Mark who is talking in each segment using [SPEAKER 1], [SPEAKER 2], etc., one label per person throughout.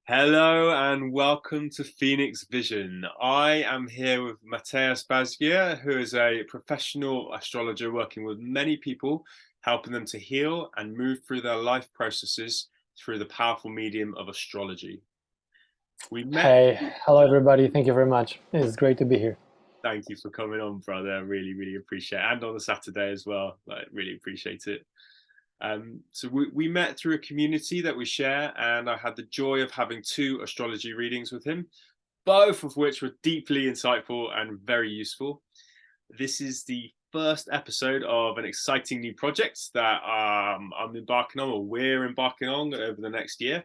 [SPEAKER 1] Hello and welcome to Fænix Vision. I am here with Mateusz Bazgier, who is a professional astrologer working with many people, helping them to heal and move through their life processes through the powerful medium of astrology. We met.
[SPEAKER 2] Hey, hello everybody. Thank you very much. It's great to be here.
[SPEAKER 1] Thank you for coming on, brother. I really appreciate it. And on a Saturday as well. Like, really appreciate it. So we met through a community that we share, and I had the joy of having two astrology readings with him, both of which were deeply insightful and very useful. This is the first episode of an exciting new project that I'm embarking on, or we're embarking on over the next year,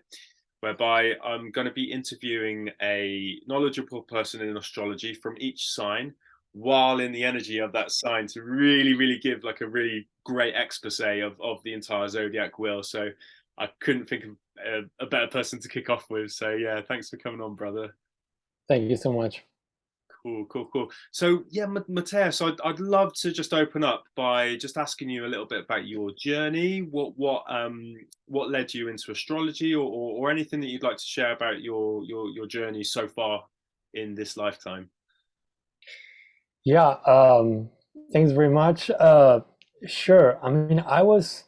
[SPEAKER 1] whereby I'm going to be interviewing a knowledgeable person in astrology from each sign while in the energy of that sign to really give like a really great expose of the entire zodiac wheel. So I couldn't think of a better person to kick off with. So yeah, thanks for coming on, brother.
[SPEAKER 2] Thank you so much.
[SPEAKER 1] Cool. So yeah, Mateus, I'd love to just open up by just asking you a little bit about your journey. What led you into astrology, or anything that you'd like to share about your journey so far in this lifetime.
[SPEAKER 2] Yeah, thanks very much. Sure. I mean, I was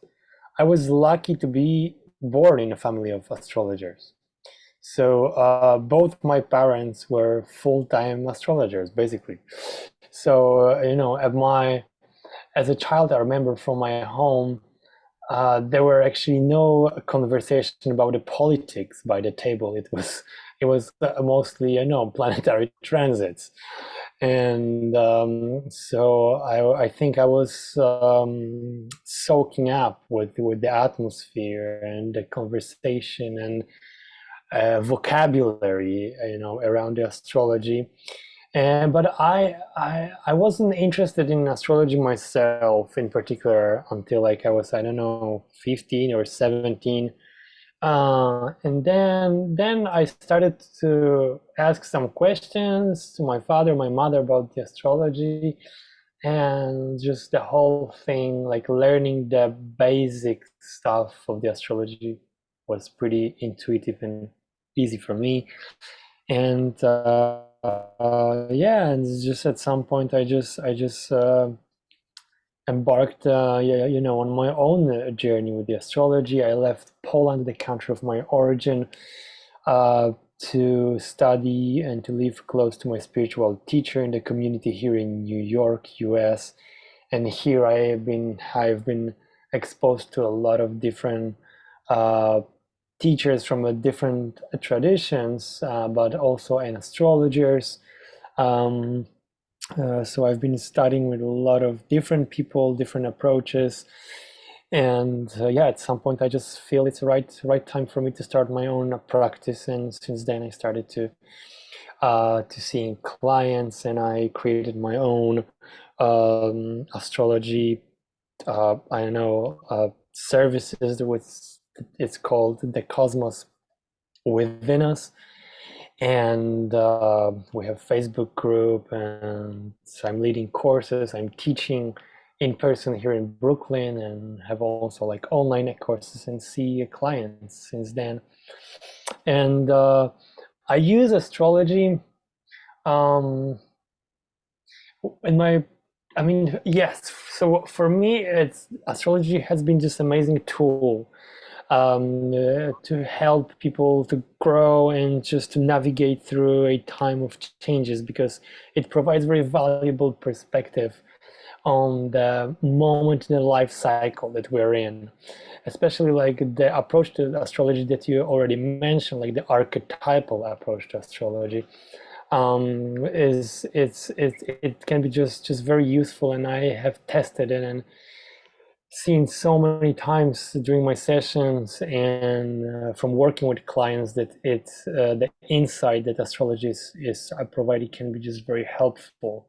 [SPEAKER 2] lucky to be born in a family of astrologers. So both my parents were full-time astrologers, basically. So as a child, I remember from my home, there were actually no conversation about the politics by the table. It was mostly planetary transits, and so I think I was soaking up with the atmosphere and the conversation and vocabulary, around the astrology. And but I wasn't interested in astrology myself in particular until like I was, I don't know, 15 or 17. And then I started to ask some questions to my father, my mother about the astrology, and just the whole thing, like learning the basic stuff of the astrology was pretty intuitive and easy for me. And yeah, and just at some point I just embarked, on my own journey with the astrology. I left Poland, the country of my origin, to study and to live close to my spiritual teacher in the community here in New York, US. And here I've been exposed to a lot of different uh, teachers from different traditions, but also and astrologers. Um, so I've been studying with a lot of different people, different approaches, and yeah, at some point I just feel it's the right time for me to start my own practice. And since then I started to seeing clients, and I created my own astrology. I don't know, services with, it's called the Cosmos Within Us, and we have Facebook group, and so I'm leading courses, I'm teaching in person here in Brooklyn, and have also like online courses and see clients since then. And I use astrology um in my, I mean, yes, so for me it's astrology has been just amazing tool to help people to grow and just to navigate through a time of changes, because it provides very valuable perspective on the moment in the life cycle that we're in, especially like the approach to astrology that you already mentioned, like the archetypal approach to astrology. It can be just very useful, and I have tested it and seen so many times during my sessions, and from working with clients, that it's the insight that astrology is providing can be just very helpful,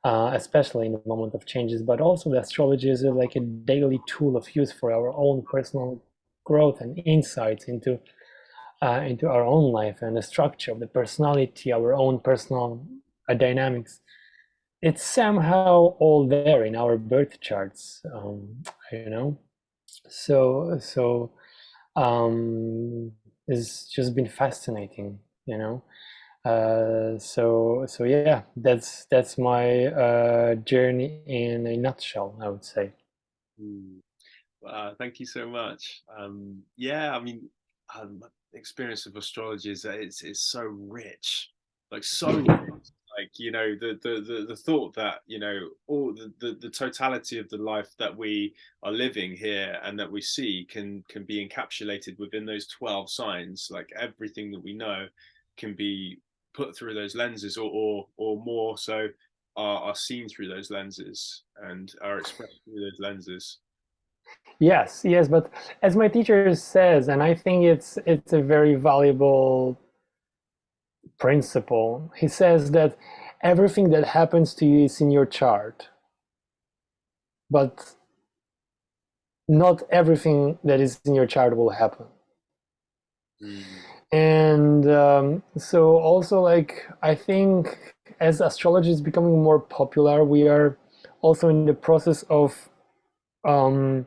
[SPEAKER 2] especially in the moment of changes. But also the astrology is like a daily tool of use for our own personal growth and insights into our own life and the structure of the personality, our own personal dynamics. It's somehow all there in our birth charts, you know. So um, is just been fascinating, you know. So yeah, that's my journey in a nutshell, I would say.
[SPEAKER 1] Mm. Thank you so much. Yeah, I mean, experience of astrology is that it's so rich, like so rich. Like, you know, the thought that, you know, all the totality of the life that we are living here and that we see can be encapsulated within those 12 signs. Like everything that we know can be put through those lenses, or more so are seen through those lenses and are expressed through those lenses.
[SPEAKER 2] Yes, yes, but as my teacher says, and I think it's a very valuable principle. He says that everything that happens to you is in your chart, but not everything that is in your chart will happen.
[SPEAKER 1] Mm.
[SPEAKER 2] And so also, like, I think as astrology is becoming more popular, we are also in the process of um,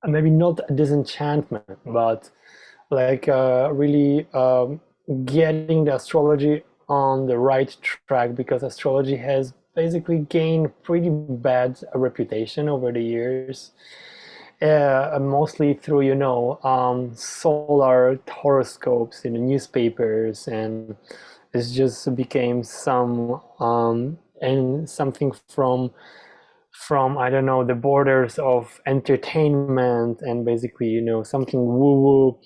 [SPEAKER 2] maybe not a disenchantment, but like really getting the astrology on the right track, because astrology has basically gained pretty bad reputation over the years, mostly through, you know, solar horoscopes in the newspapers, and it just became some and something from I don't know, the borders of entertainment, and basically, you know, something woo woo,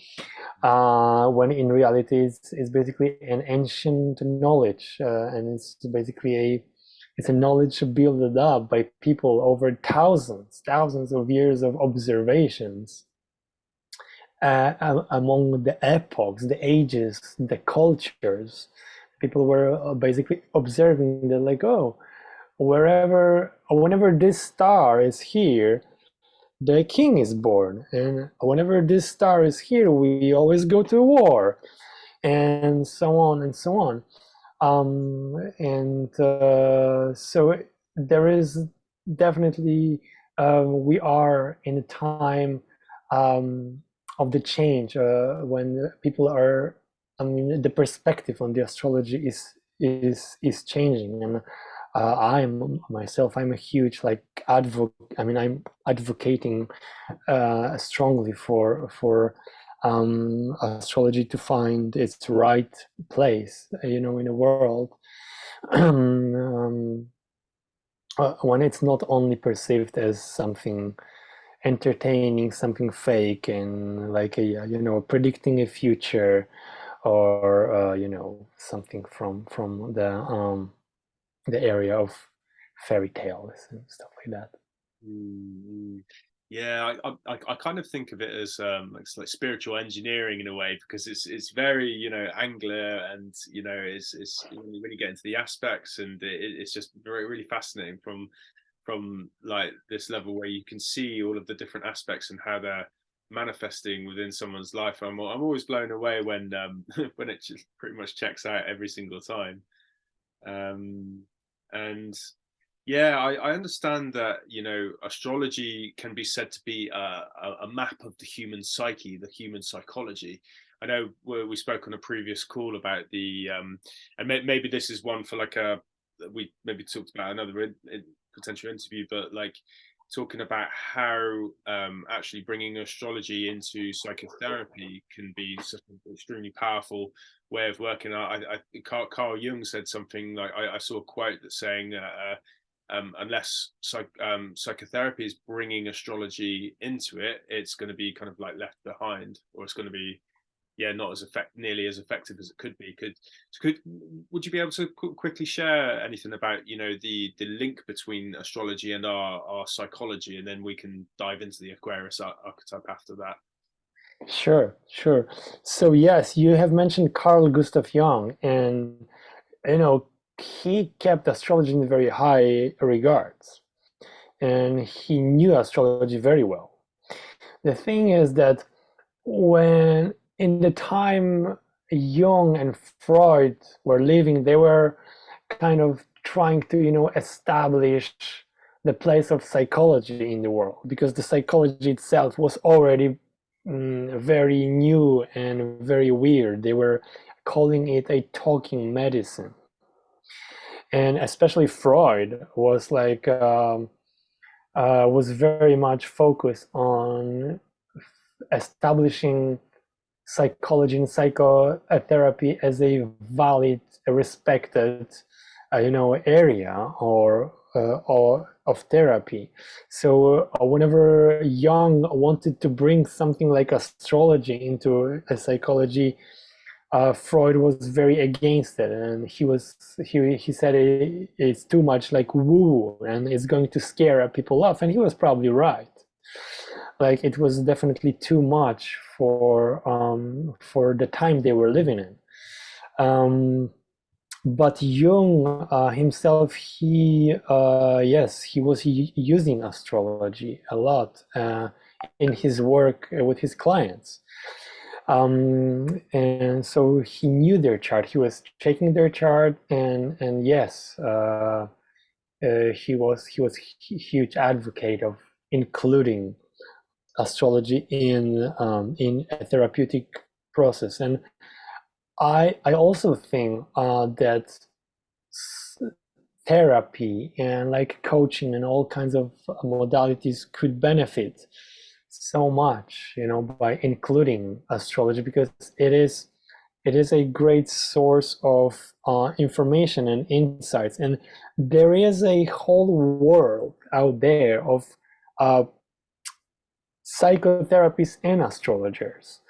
[SPEAKER 2] when in reality it's basically an ancient knowledge, and it's a knowledge built up by people over thousands of years of observations, among the epochs, the ages, the cultures. People were basically observing that, like, oh, whenever this star is here, the king is born, and whenever this star is here, we always go to war, and so on and so on. And so there is definitely, we are in a time um, of the change, when people are, I mean, the perspective on the astrology is changing. And I'm myself, I'm a huge, like, advocate. I mean, I'm advocating strongly for astrology to find its right place, you know, in the world, um, when it's not only perceived as something entertaining, something fake, and like a, you know, predicting a future, or you know, something from the area of fairy tales and stuff like that.
[SPEAKER 1] Mm. Yeah, I kind of think of it as like spiritual engineering in a way, because it's very, you know, angular, and you know it's when you really get into the aspects, and it's just very really fascinating from like this level where you can see all of the different aspects and how they're manifesting within someone's life. I'm always blown away when when it just pretty much checks out every single time. Um, and yeah, I understand that, you know, astrology can be said to be a map of the human psyche, the human psychology. I know we spoke on a previous call about the, and maybe this is one for like a, we maybe talked about another potential interview, but like talking about how actually bringing astrology into psychotherapy can be such an extremely powerful way of working. Carl Jung said something like, I saw a quote that's saying unless psychotherapy is bringing astrology into it, it's going to be kind of like left behind, or it's going to be, yeah, not as nearly as effective as it could be. Could would you be able to quickly share anything about, you know, the link between astrology and our psychology, and then we can dive into the Aquarius archetype after that.
[SPEAKER 2] Sure, sure. So yes, you have mentioned Carl Gustav Jung, and you know, he kept astrology in very high regards, and he knew astrology very well. The thing is that when in the time Jung and Freud were living, they were kind of trying to, you know, establish the place of psychology in the world, because the psychology itself was already very new and very weird. They were calling it a talking medicine. And especially Freud was like was very much focused on establishing psychology and psychotherapy as a valid, respected, area or of therapy. So whenever Jung wanted to bring something like astrology into a psychology, Freud was very against it, and he said it's too much like woo and it's going to scare people off, and he was probably right. Like it was definitely too much for the time they were living in. But Jung himself, he was using astrology a lot in his work with his clients. And so he knew their chart. He was checking their chart, and yes, he was a huge advocate of including astrology in a therapeutic process. And I also think that therapy and like coaching and all kinds of modalities could benefit so much, by including astrology, because it is a great source of information and insights, and there is a whole world out there of psychotherapists and astrologers,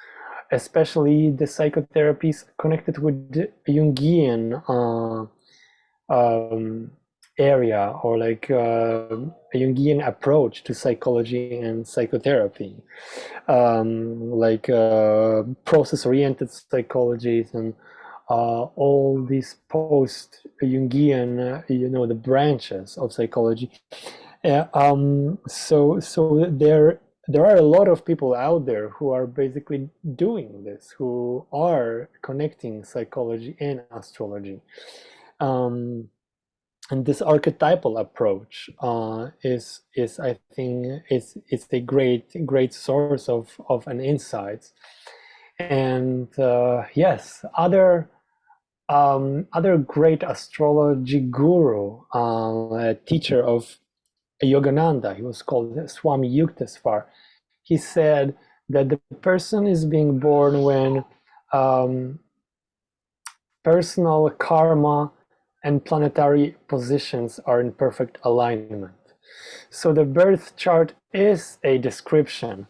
[SPEAKER 2] especially the psychotherapies connected with the Jungian area, or like a Jungian approach to psychology and psychotherapy, like process-oriented psychologies and all these post-Jungian, the branches of psychology. So there are a lot of people out there who are basically doing this, who are connecting psychology and astrology. And this archetypal approach is I think it's a great source of an insight. And yes, other great astrology guru, teacher of Yogananda, he was called Swami Yukteswar. He said that the person is being born when personal karma and planetary positions are in perfect alignment. So the birth chart is a description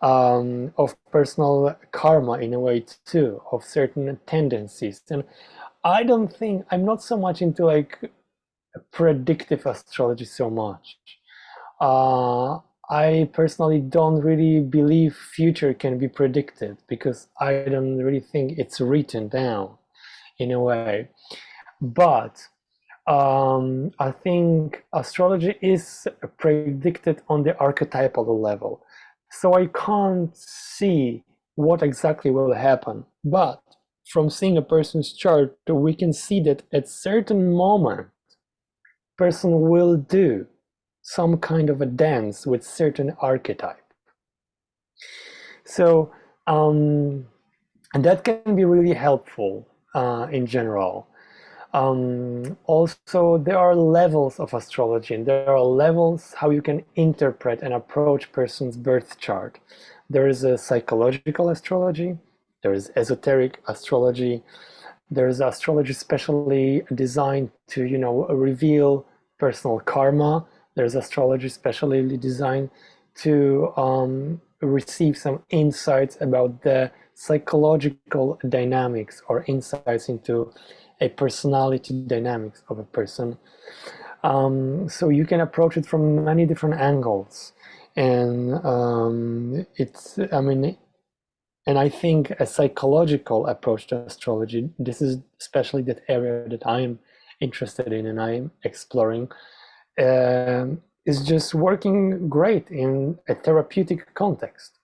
[SPEAKER 2] of personal karma in a way too, of certain tendencies. And I'm not so much into like predictive astrology so much. I personally don't really believe future can be predicted, because I don't really think it's written down in a way. But I think astrology is predicted on the archetypal level. So I can't see what exactly will happen. But from seeing a person's chart, we can see that at certain moment, person will do some kind of a dance with certain archetype. So, and that can be really helpful in general. Also, there are levels of astrology, and there are levels how you can interpret and approach person's birth chart. There is a psychological astrology, there is esoteric astrology, there is astrology specially designed to, reveal personal karma. There's astrology specially designed to receive some insights about the psychological dynamics, or insights into a personality dynamics of a person. So you can approach it from many different angles, and and I think a psychological approach to astrology, this is especially that area that I'm interested in and I'm exploring, is just working great in a therapeutic context,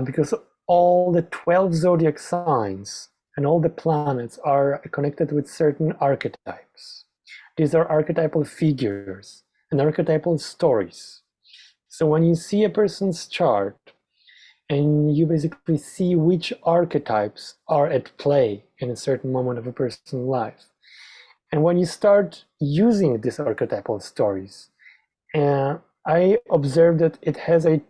[SPEAKER 2] because all the 12 zodiac signs and all the planets are connected with certain archetypes. These are archetypal figures and archetypal stories. So when you see a person's chart, and you basically see which archetypes are at play in a certain moment of a person's life. And when you start using these archetypal stories, I observed that it has a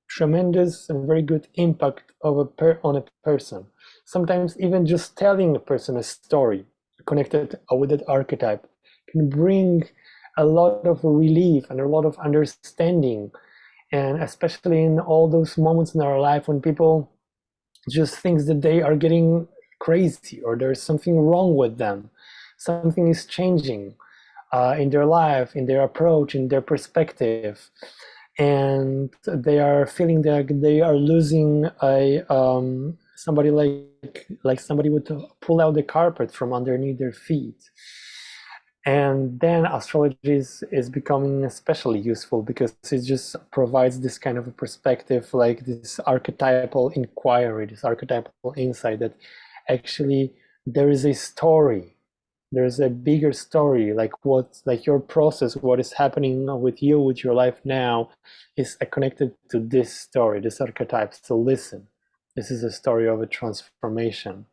[SPEAKER 2] tremendous and very good impact on a person. Sometimes even just telling a person a story connected with that archetype can bring a lot of relief and a lot of understanding, and especially in all those moments in our life when people just think that they are getting crazy or there's something wrong with them, something is changing in their life, in their approach, in their perspective, and they are feeling that they are losing a somebody, like somebody would pull out the carpet from underneath their feet. And then astrology is becoming especially useful because it just provides this kind of a perspective, like this archetypal inquiry, this archetypal insight that actually there is a story, there's a bigger story, like your process, what is happening with you, with your life now, is connected to this story, this archetype. So listen, this is a story of a transformation,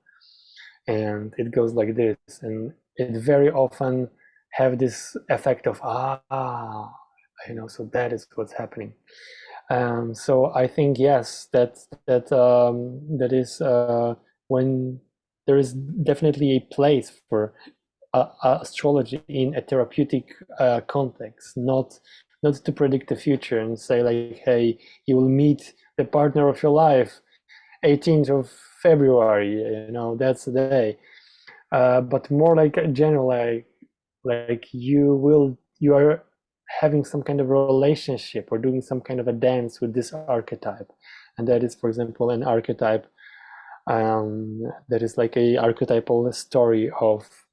[SPEAKER 2] and it goes like this, and it very often have this effect of so that is what's happening. So I think yes, that is when there is definitely a place for astrology in a therapeutic context, not to predict the future and say like, hey, you will meet the partner of your life 18th of February, that's the day, but more like a general, like you are having some kind of relationship or doing some kind of a dance with this archetype, and that is, for example, an archetype that is like a archetypal story of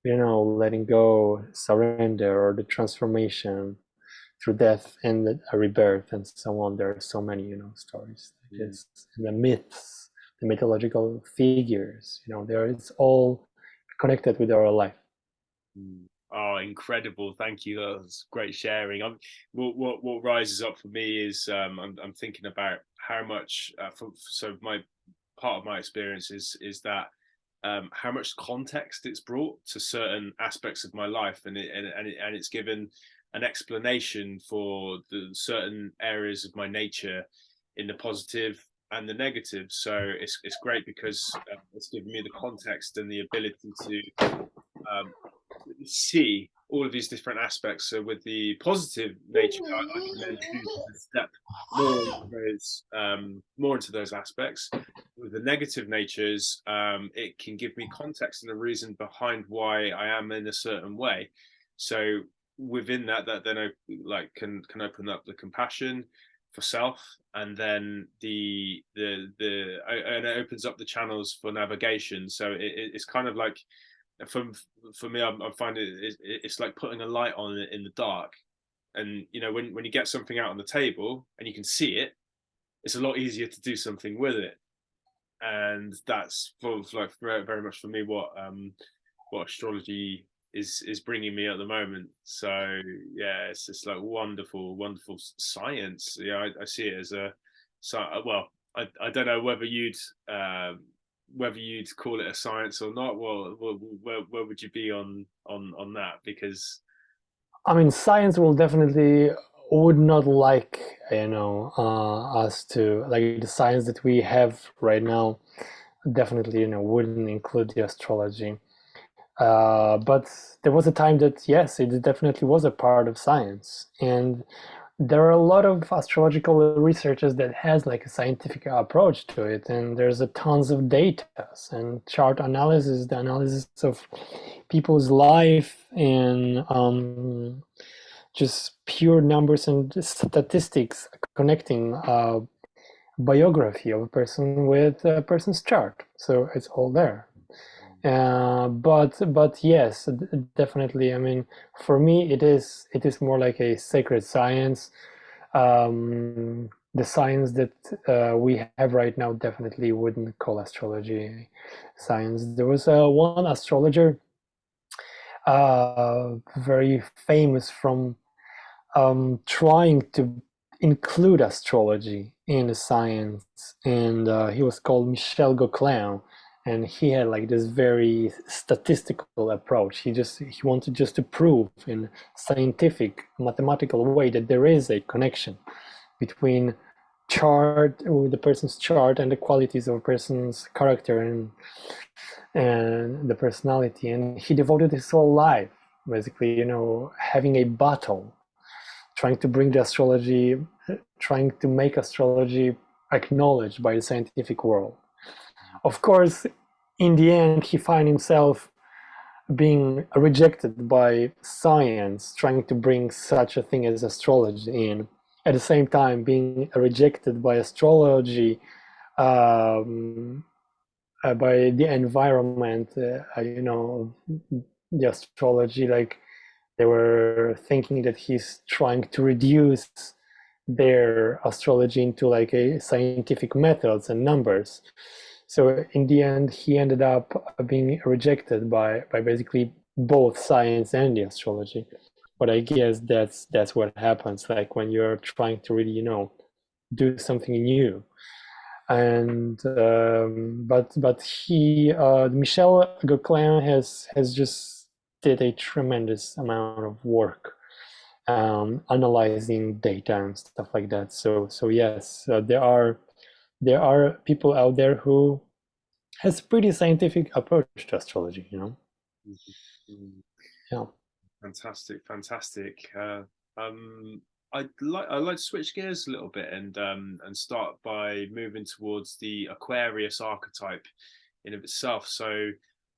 [SPEAKER 2] letting go, surrender, or the transformation through death and a rebirth and so on. There are so many stories like this, and the myths, the mythological figures, it's all connected with our life.
[SPEAKER 1] Oh, incredible! Thank you. That was great sharing. What rises up for me is I'm thinking about how much. So my part of my experience is that how much context it's brought to certain aspects of my life, and it's given an explanation for the certain areas of my nature in the positive and the negative. So it's great because it's given me the context and the ability to see all of these different aspects. So with the positive nature, I can then choose to step more into those aspects. With the negative natures, it can give me context and a reason behind why I am in a certain way. So within that then I can open up the compassion for self, and then and it opens up the channels for navigation. So it's kind of like, for me, I'm finding it's like putting a light on it in the dark. And when you get something out on the table and you can see it, it's a lot easier to do something with it. And that's very much for me what astrology is bringing me at the moment. So yeah, it's just like wonderful science. Yeah, I see it as well, I don't know whether you'd call it a science or not. Well, where would you be on that? Because
[SPEAKER 2] I mean, science will definitely would not like us to, like, the science that we have right now definitely wouldn't include the astrology, but there was a time that yes, it definitely was a part of science, and there are a lot of astrological researchers that has like a scientific approach to it, and there's a tons of data and chart analysis, the analysis of people's life, and just pure numbers and statistics connecting biography of a person with a person's chart. So it's all there. But yes, definitely. I mean, for me, it is more like a sacred science. The science that we have right now definitely wouldn't call astrology science. There was one astrologer, very famous from trying to include astrology in the science, and he was called Michel Gauquelin, and he had like this very statistical approach. He wanted just to prove in scientific, mathematical way that there is a connection between the person's chart and the qualities of a person's character and the personality. And he devoted his whole life basically, having a battle, trying to bring the astrology, trying to make astrology acknowledged by the scientific world. Of course, in the end, he found himself being rejected by science, trying to bring such a thing as astrology in. At the same time, being rejected by astrology, by the environment, the astrology, like they were thinking that he's trying to reduce their astrology into like a scientific methods and numbers. So in the end, he ended up being rejected by basically both science and the astrology. But I guess that's what happens, like when you're trying to really, do something new. And but he Michel Gauquelin has just did a tremendous amount of work analyzing data and stuff like that. So yes, there are people out there who has pretty scientific approach to astrology,
[SPEAKER 1] Mm-hmm.
[SPEAKER 2] Yeah.
[SPEAKER 1] Fantastic. I'd like to switch gears a little bit and start by moving towards the Aquarius archetype in of itself. So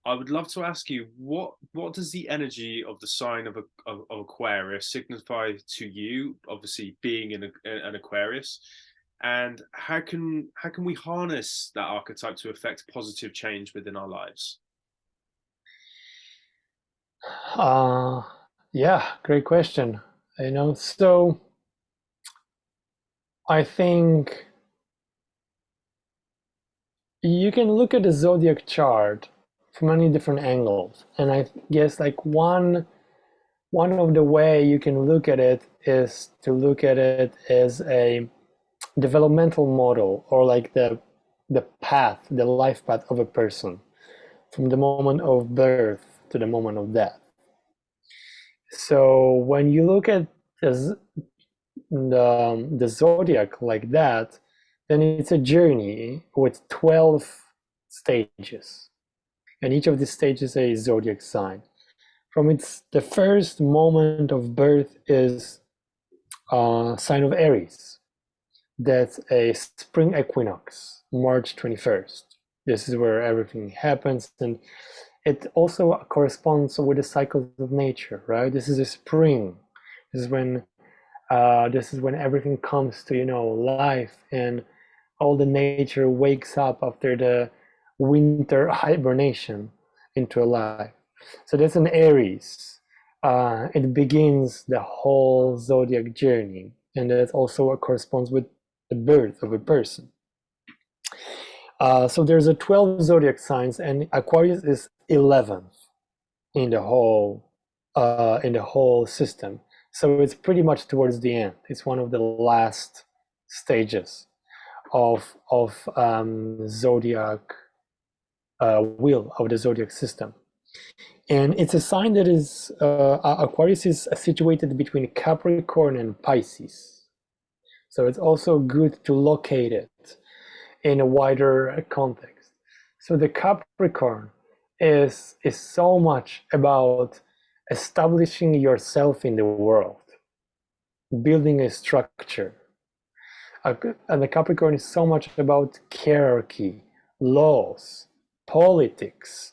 [SPEAKER 1] I would love to ask you, what does the energy of the sign of Aquarius signify to you? Obviously, being an Aquarius, and how can we harness that archetype to affect positive change within our lives?
[SPEAKER 2] Yeah, great question. So I think you can look at the zodiac chart from many different angles, and I guess like one of the way you can look at it is to look at it as a developmental model, or like the life path of a person from the moment of birth to the moment of death. So when you look at the zodiac like that, then it's a journey with 12 stages, and each of these stages is a zodiac sign. From the first moment of birth is sign of Aries. That's a spring equinox, March 21st. This is where everything happens, and it also corresponds with the cycles of nature, right? This is a spring. This is when everything comes to life, and all the nature wakes up after the winter hibernation into a life. So that's an Aries. It begins the whole zodiac journey, and that also corresponds with the birth of a person. So there's a 12 zodiac signs, and Aquarius is 11th in the whole system. So it's pretty much towards the end. It's one of the last stages of zodiac wheel of the zodiac system. And it's a sign that is Aquarius is situated between Capricorn and Pisces. So it's also good to locate it in a wider context. So the Capricorn is so much about establishing yourself in the world, building a structure. And the Capricorn is so much about hierarchy, laws, politics,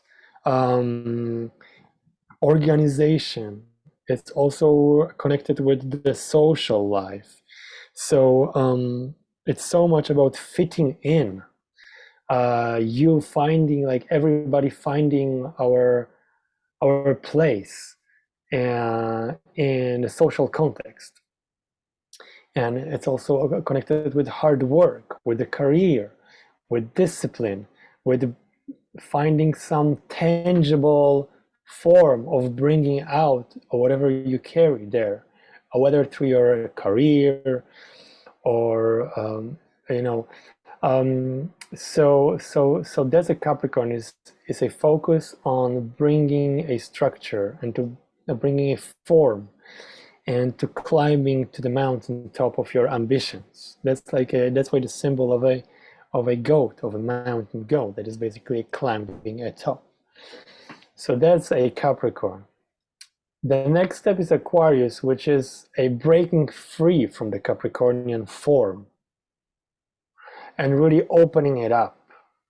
[SPEAKER 2] organization. It's also connected with the social life. So it's so much about fitting in. You finding, like everybody finding our place in a social context. And it's also connected with hard work, with the career, with discipline, with finding some tangible form of bringing out whatever you carry there, whether through your career, or you know, so that's a Capricorn is a focus on bringing a structure and to bringing a form and to climbing to the mountain top of your ambitions. That's like that's why the symbol of a goat, of a mountain goat, that is basically climbing a top. So that's a Capricorn. The next step is Aquarius, which is a breaking free from the Capricornian form and really opening it up,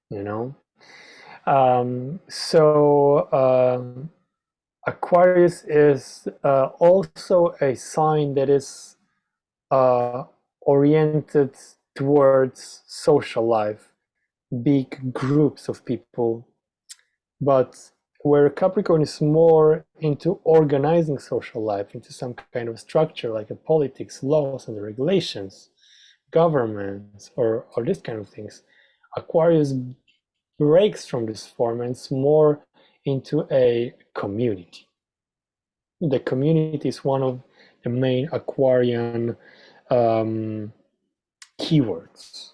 [SPEAKER 2] you know. Aquarius is also a sign that is oriented towards social life, big groups of people, but where Capricorn is more into organizing social life into some kind of structure, like a politics, laws and regulations, governments, or this kind of things. Aquarius breaks from this form and it's more into a community. The community is one of the main Aquarian keywords.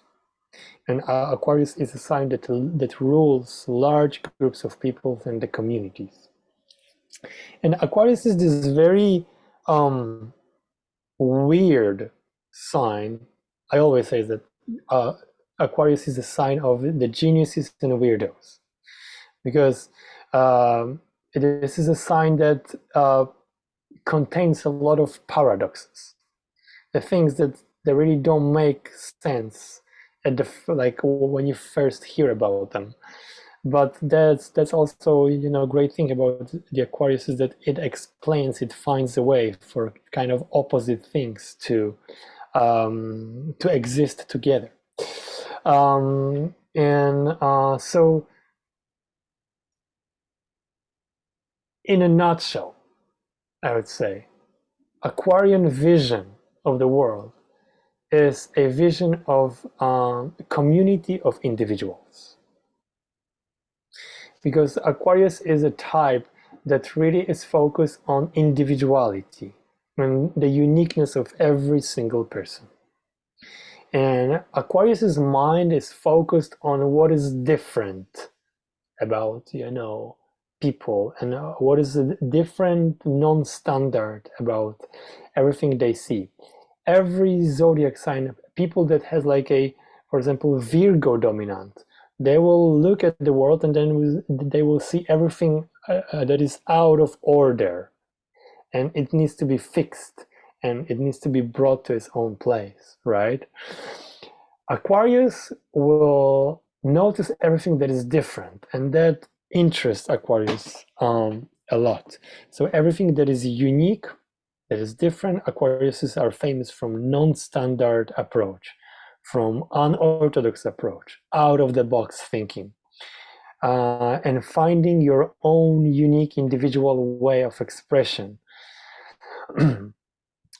[SPEAKER 2] And Aquarius is a sign that rules large groups of people and the communities. And Aquarius is this very weird sign. I always say that Aquarius is a sign of the geniuses and weirdos, because this is a sign that contains a lot of paradoxes, the things that they really don't make sense at the like when you first hear about them. But that's also, you know, great thing about the Aquarius is that it explains, it finds a way for kind of opposite things to exist together. So in a nutshell, I would say Aquarian vision of the world is a vision of a community of individuals, because Aquarius is a type that really is focused on individuality and the uniqueness of every single person. And Aquarius's mind is focused on what is different about, you know, people, and what is different, non-standard about everything they see. Every zodiac sign, people that has like a, for example, Virgo dominant, they will look at the world and then they will see everything that is out of order, and it needs to be fixed and it needs to be brought to its own place, right? Aquarius will notice everything that is different, and that interests Aquarius a lot. So everything that is unique, that is different, Aquariuses are famous from non-standard approach, from unorthodox approach, out of the box thinking, and finding your own unique individual way of expression.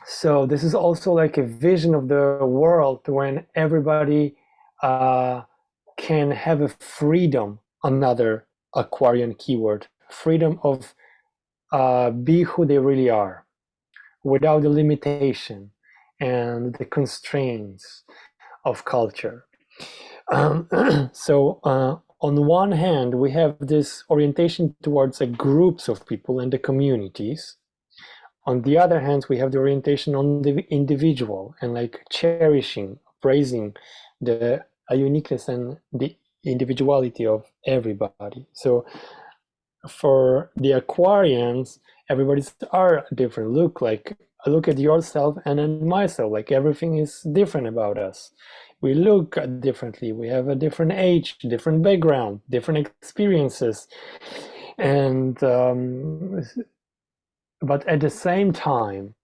[SPEAKER 2] So this is also like a vision of the world when everybody can have a freedom, another Aquarian keyword, freedom of be who they really are, without the limitation and the constraints of culture. So on one hand, we have this orientation towards groups of people and the communities. On the other hand, we have the orientation on the individual and like cherishing, praising the uniqueness and the individuality of everybody. So for the Aquarians, everybody's are different. Look at yourself and then myself, like everything is different about us. We look differently, we have a different age, different background, different experiences. And but at the same time,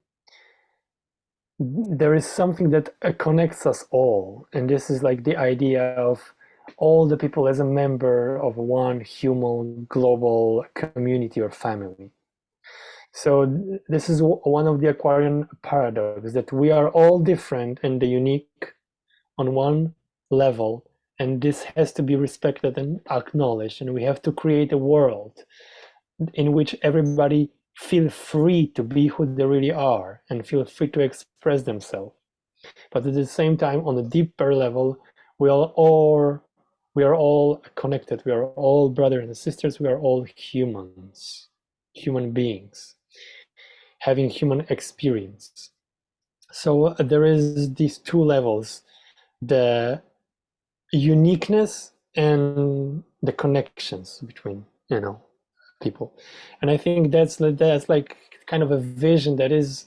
[SPEAKER 2] there is something that connects us all, and this is like the idea of all the people as a member of one human global community or family. So this is one of the Aquarian paradoxes, that we are all different and unique on one level, and this has to be respected and acknowledged, and we have to create a world in which everybody feel free to be who they really are and feel free to express themselves. But at the same time, on a deeper level, we are all connected. We are all brothers and sisters. We are all humans, human beings, having human experience. So there is these two levels: the uniqueness and the connections between people. And I think that's like kind of a vision that is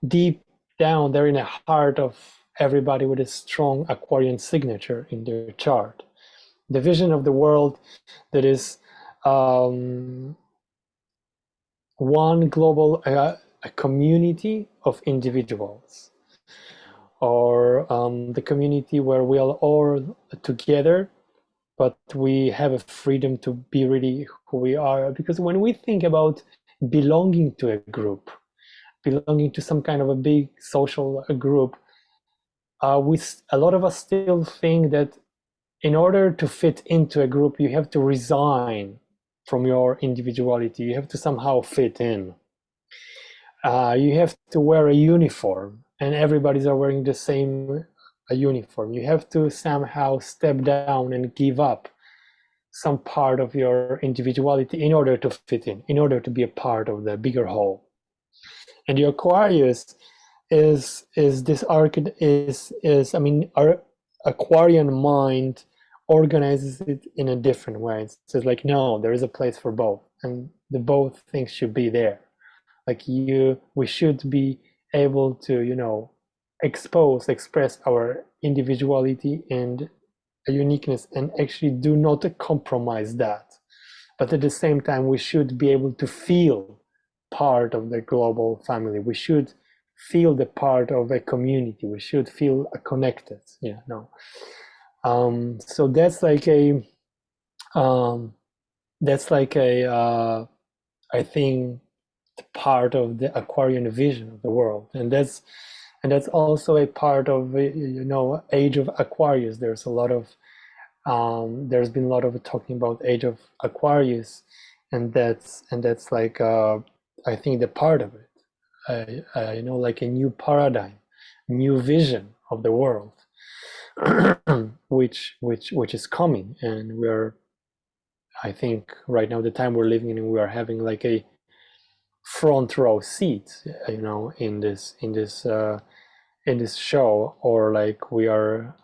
[SPEAKER 2] deep down there in the heart of everybody with a strong Aquarian signature in their chart. The vision of the world that is one global a community of individuals, or the community where we are all together, but we have a freedom to be really who we are. Because when we think about belonging to a group, belonging to some kind of a big social group, a lot of us still think that in order to fit into a group, you have to resign from your individuality. You have to somehow fit in. You have to wear a uniform, and everybody's are wearing the same uniform. You have to somehow step down and give up some part of your individuality in order to fit in order to be a part of the bigger whole. And the Aquarius is this archetype is I mean, our Aquarian mind organizes it in a different way. It says like, no, there is a place for both, and the both things should be there. Like we should be able to express our individuality and a uniqueness, and actually do not compromise that. But at the same time, we should be able to feel part of the global family. We should feel the part of a community. We should feel connected. So that's like a I think part of the Aquarian vision of the world, and that's also a part of Age of Aquarius. There's been a lot of talking about Age of Aquarius, and that's like I think the part of it, like a new paradigm, new vision of the world, which is coming, and I think right now, the time we're living in, we are having like a front row seat, in this show, or like we are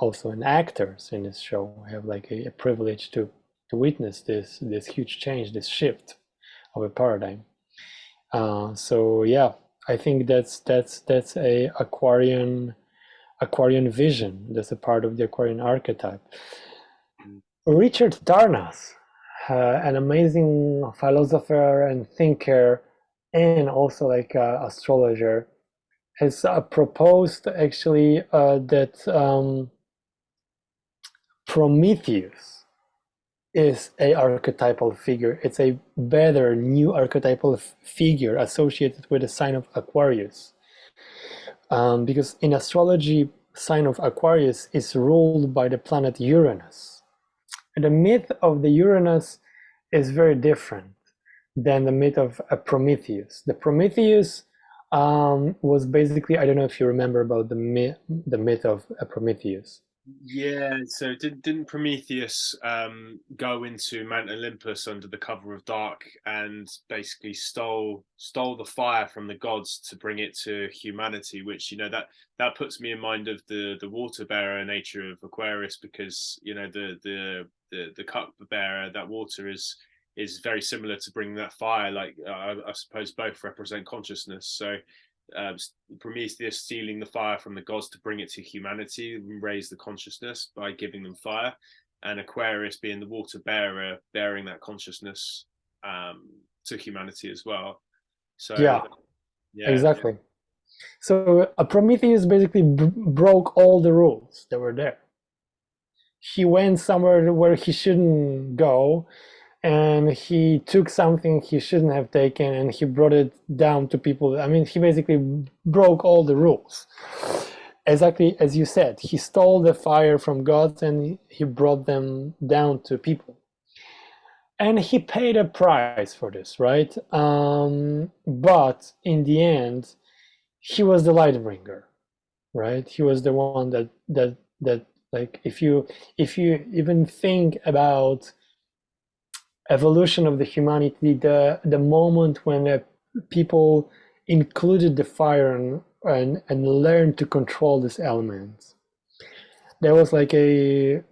[SPEAKER 2] also an actors in this show. We have like a privilege to witness this huge change, this shift of a paradigm. So yeah, I think that's a Aquarian vision. That's a part of the Aquarian archetype. Richard Tarnas, an amazing philosopher and thinker, and also like astrologer, has proposed actually that Prometheus is a archetypal figure. It's a better new archetypal figure associated with the sign of Aquarius, because in astrology, sign of Aquarius is ruled by the planet Uranus. And the myth of the Uranus is very different than the myth of Prometheus. The Prometheus was basically, I don't know if you remember about the myth of Prometheus.
[SPEAKER 1] Yeah, so didn't Prometheus go into Mount Olympus under the cover of dark and basically stole the fire from the gods to bring it to humanity? Which that puts me in mind of the water bearer nature of Aquarius, because the cup bearer, that water is very similar to bringing that fire. Like I suppose both represent consciousness. So Prometheus stealing the fire from the gods to bring it to humanity and raise the consciousness by giving them fire, and Aquarius being the water bearer, bearing that consciousness to humanity as well. So
[SPEAKER 2] yeah exactly. So Prometheus basically broke all the rules that were there. He went somewhere where he shouldn't go, and he took something he shouldn't have taken, and he brought it down to people. I mean, he basically broke all the rules. Exactly as you said, he stole the fire from gods and he brought them down to people. And he paid a price for this, right? But in the end, he was the light bringer. right? He was the one that like if you even think about evolution of the humanity, the moment when people included the fire and learned to control these elements, there was like a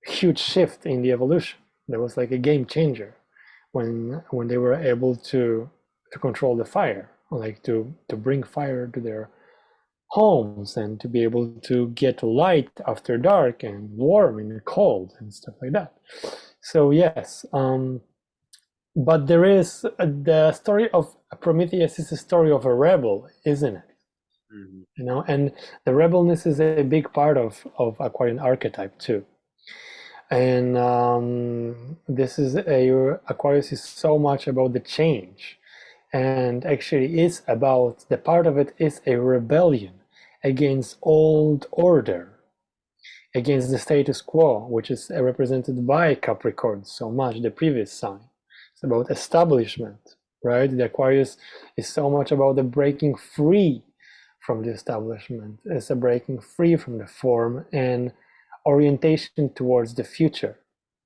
[SPEAKER 2] huge shift in the evolution. There was like a game changer when they were able to control the fire, like to bring fire to their homes and to be able to get light after dark and warm and cold and stuff like that. So yes, but there is the story of Prometheus is a story of a rebel, isn't it?
[SPEAKER 1] Mhm.
[SPEAKER 2] You know, and the rebelness is a big part of Aquarian archetype too. And this is a Aquarius is so much about the change, and actually is about the part of it is a rebellion against old order, against the status quo, which is represented by Capricorn so much, the previous sign. It's about establishment, right? The Aquarius is so much about the breaking free from the establishment. It's a breaking free from the form and orientation towards the future,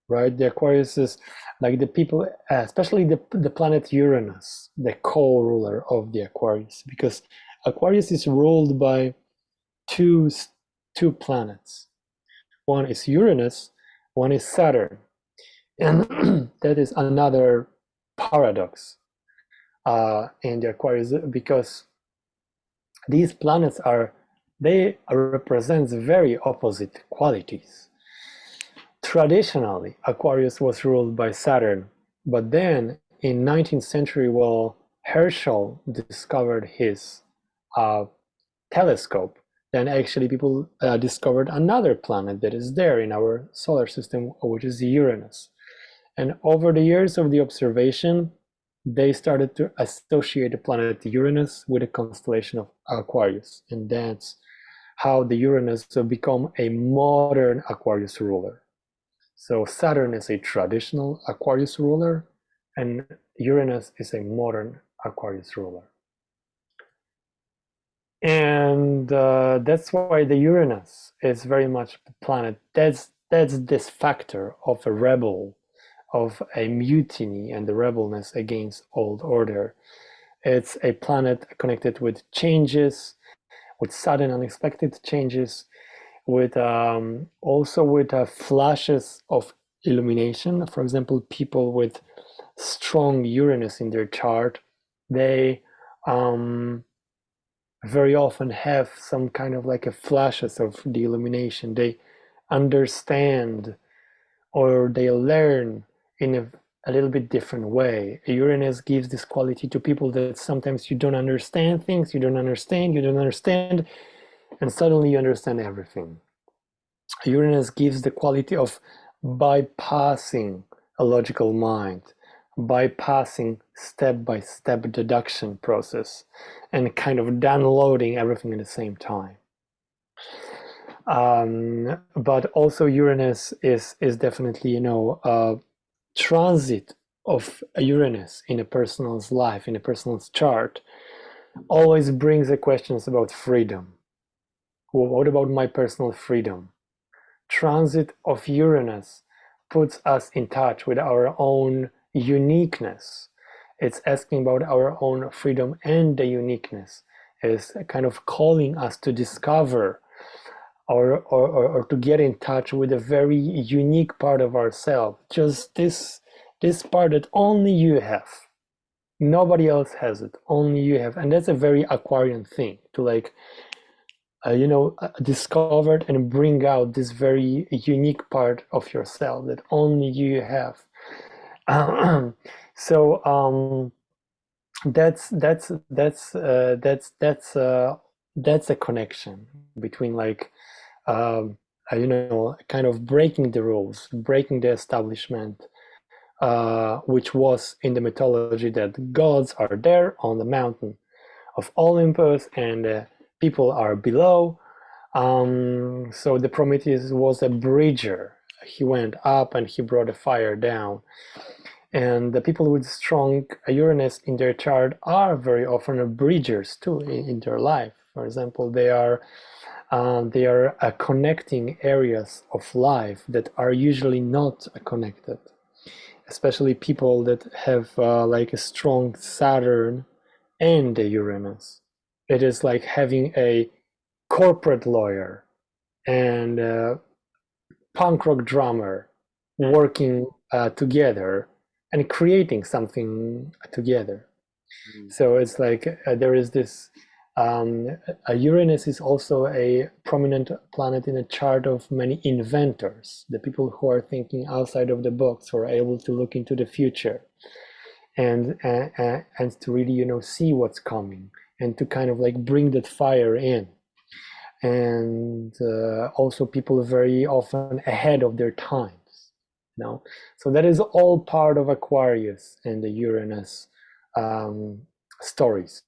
[SPEAKER 2] right? The Aquarius is like the people, especially the planet Uranus, the co-ruler of the Aquarius, because Aquarius is ruled by two two planets. One is Uranus, one is Saturn, and that is another paradox in the Aquarius, because these planets they represent very opposite qualities. Traditionally, Aquarius was ruled by Saturn, but then in 19th century, well, Herschel discovered his telescope, then actually people discovered another planet that is there in our solar system, which is Uranus. And over the years of the observation, they started to associate the planet Uranus with the constellation of Aquarius. And that's how the Uranus will become a modern Aquarius ruler. So Saturn is a traditional Aquarius ruler, and Uranus is a modern Aquarius ruler. And that's why the Uranus is very much the planet. That's this factor of a rebel, of a mutiny and the rebelness against old order. It's a planet connected with changes, with sudden unexpected changes, with also with flashes of illumination. For example, people with strong Uranus in their chart, they very often have some kind of like a flashes of the illumination. They understand or they learn in a little bit different way. Uranus gives this quality to people that sometimes you don't understand things, you don't understand, and suddenly you understand everything. Uranus gives the quality of bypassing a logical mind, bypassing step-by-step deduction process, and kind of downloading everything at the same time. But also Uranus is definitely, you know, a transit of Uranus in a person's life, in a person's chart, always brings the questions about freedom. What about my personal freedom? Transit of Uranus puts us in touch with our own uniqueness. It's asking about our own freedom and the uniqueness. It's kind of calling us to discover or to get in touch with a very unique part of ourselves. Just this part that only you have. Nobody else has it. Only you have. And that's a very Aquarian thing to like discover and bring out this very unique part of yourself that only you have. So that's a connection between like kind of breaking the rules, breaking the establishment, which was in the mythology that gods are there on the mountain of Olympus and people are below. So the Prometheus was a bridger. He went up and he brought a fire down. And the people with strong Uranus in their chart are very often bridgers too in their life. For example, they are They are connecting areas of life that are usually not connected, especially people that have like a strong Saturn and a Uranus. It is like having a corporate lawyer and a punk rock drummer working together and creating something together. So it's like there is this Uranus is also a prominent planet in a chart of many inventors, the people who are thinking outside of the box, who are able to look into the future and to really, you know, see what's coming and to kind of like bring that fire in. And also people very often ahead of their times, you know. So that is all part of Aquarius and the Uranus stories.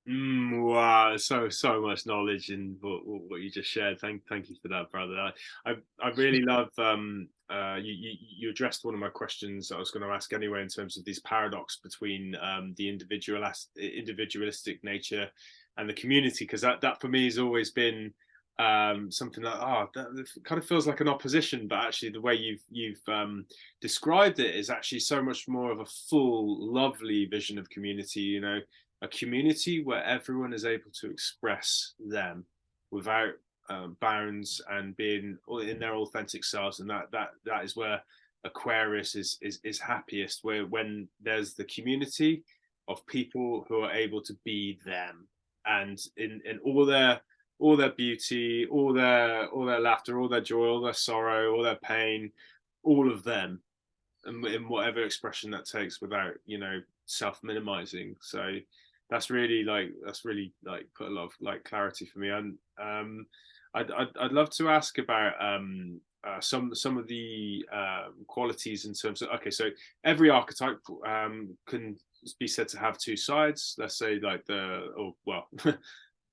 [SPEAKER 1] Wow, so much knowledge in what you just shared. Thank you for that, brother. I really love you addressed one of my questions I was going to ask anyway, in terms of this paradox between the individualistic nature and the community, because that for me has always been something that that kind of feels like an opposition, but actually the way you've described it is actually so much more of a full, lovely vision of community. You know, a community where everyone is able to express them without bounds and being in their authentic selves, and that is where Aquarius is happiest, where when there's the community of people who are able to be them, and in all their beauty, all their laughter, all their joy, all their sorrow, all their pain, all of them, and in whatever expression that takes, without, you know, self-minimizing. So that's really like put a lot of like clarity for me. And I'd love to ask about some of the qualities in terms of, okay, so every archetype can be said to have two sides. Let's say like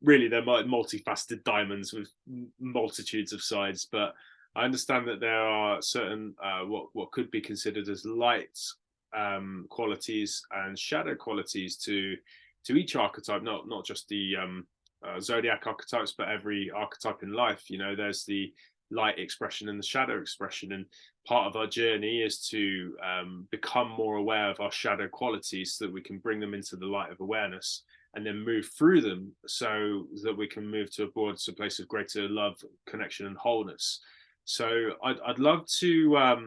[SPEAKER 1] really they're multifaceted diamonds with multitudes of sides, but I understand that there are certain what could be considered as light qualities and shadow qualities to each archetype, not just the zodiac archetypes, but every archetype in life. You know, there's the light expression and the shadow expression, and part of our journey is to become more aware of our shadow qualities so that we can bring them into the light of awareness and then move through them so that we can move towards a place of greater love, connection, and wholeness. So I'd love to I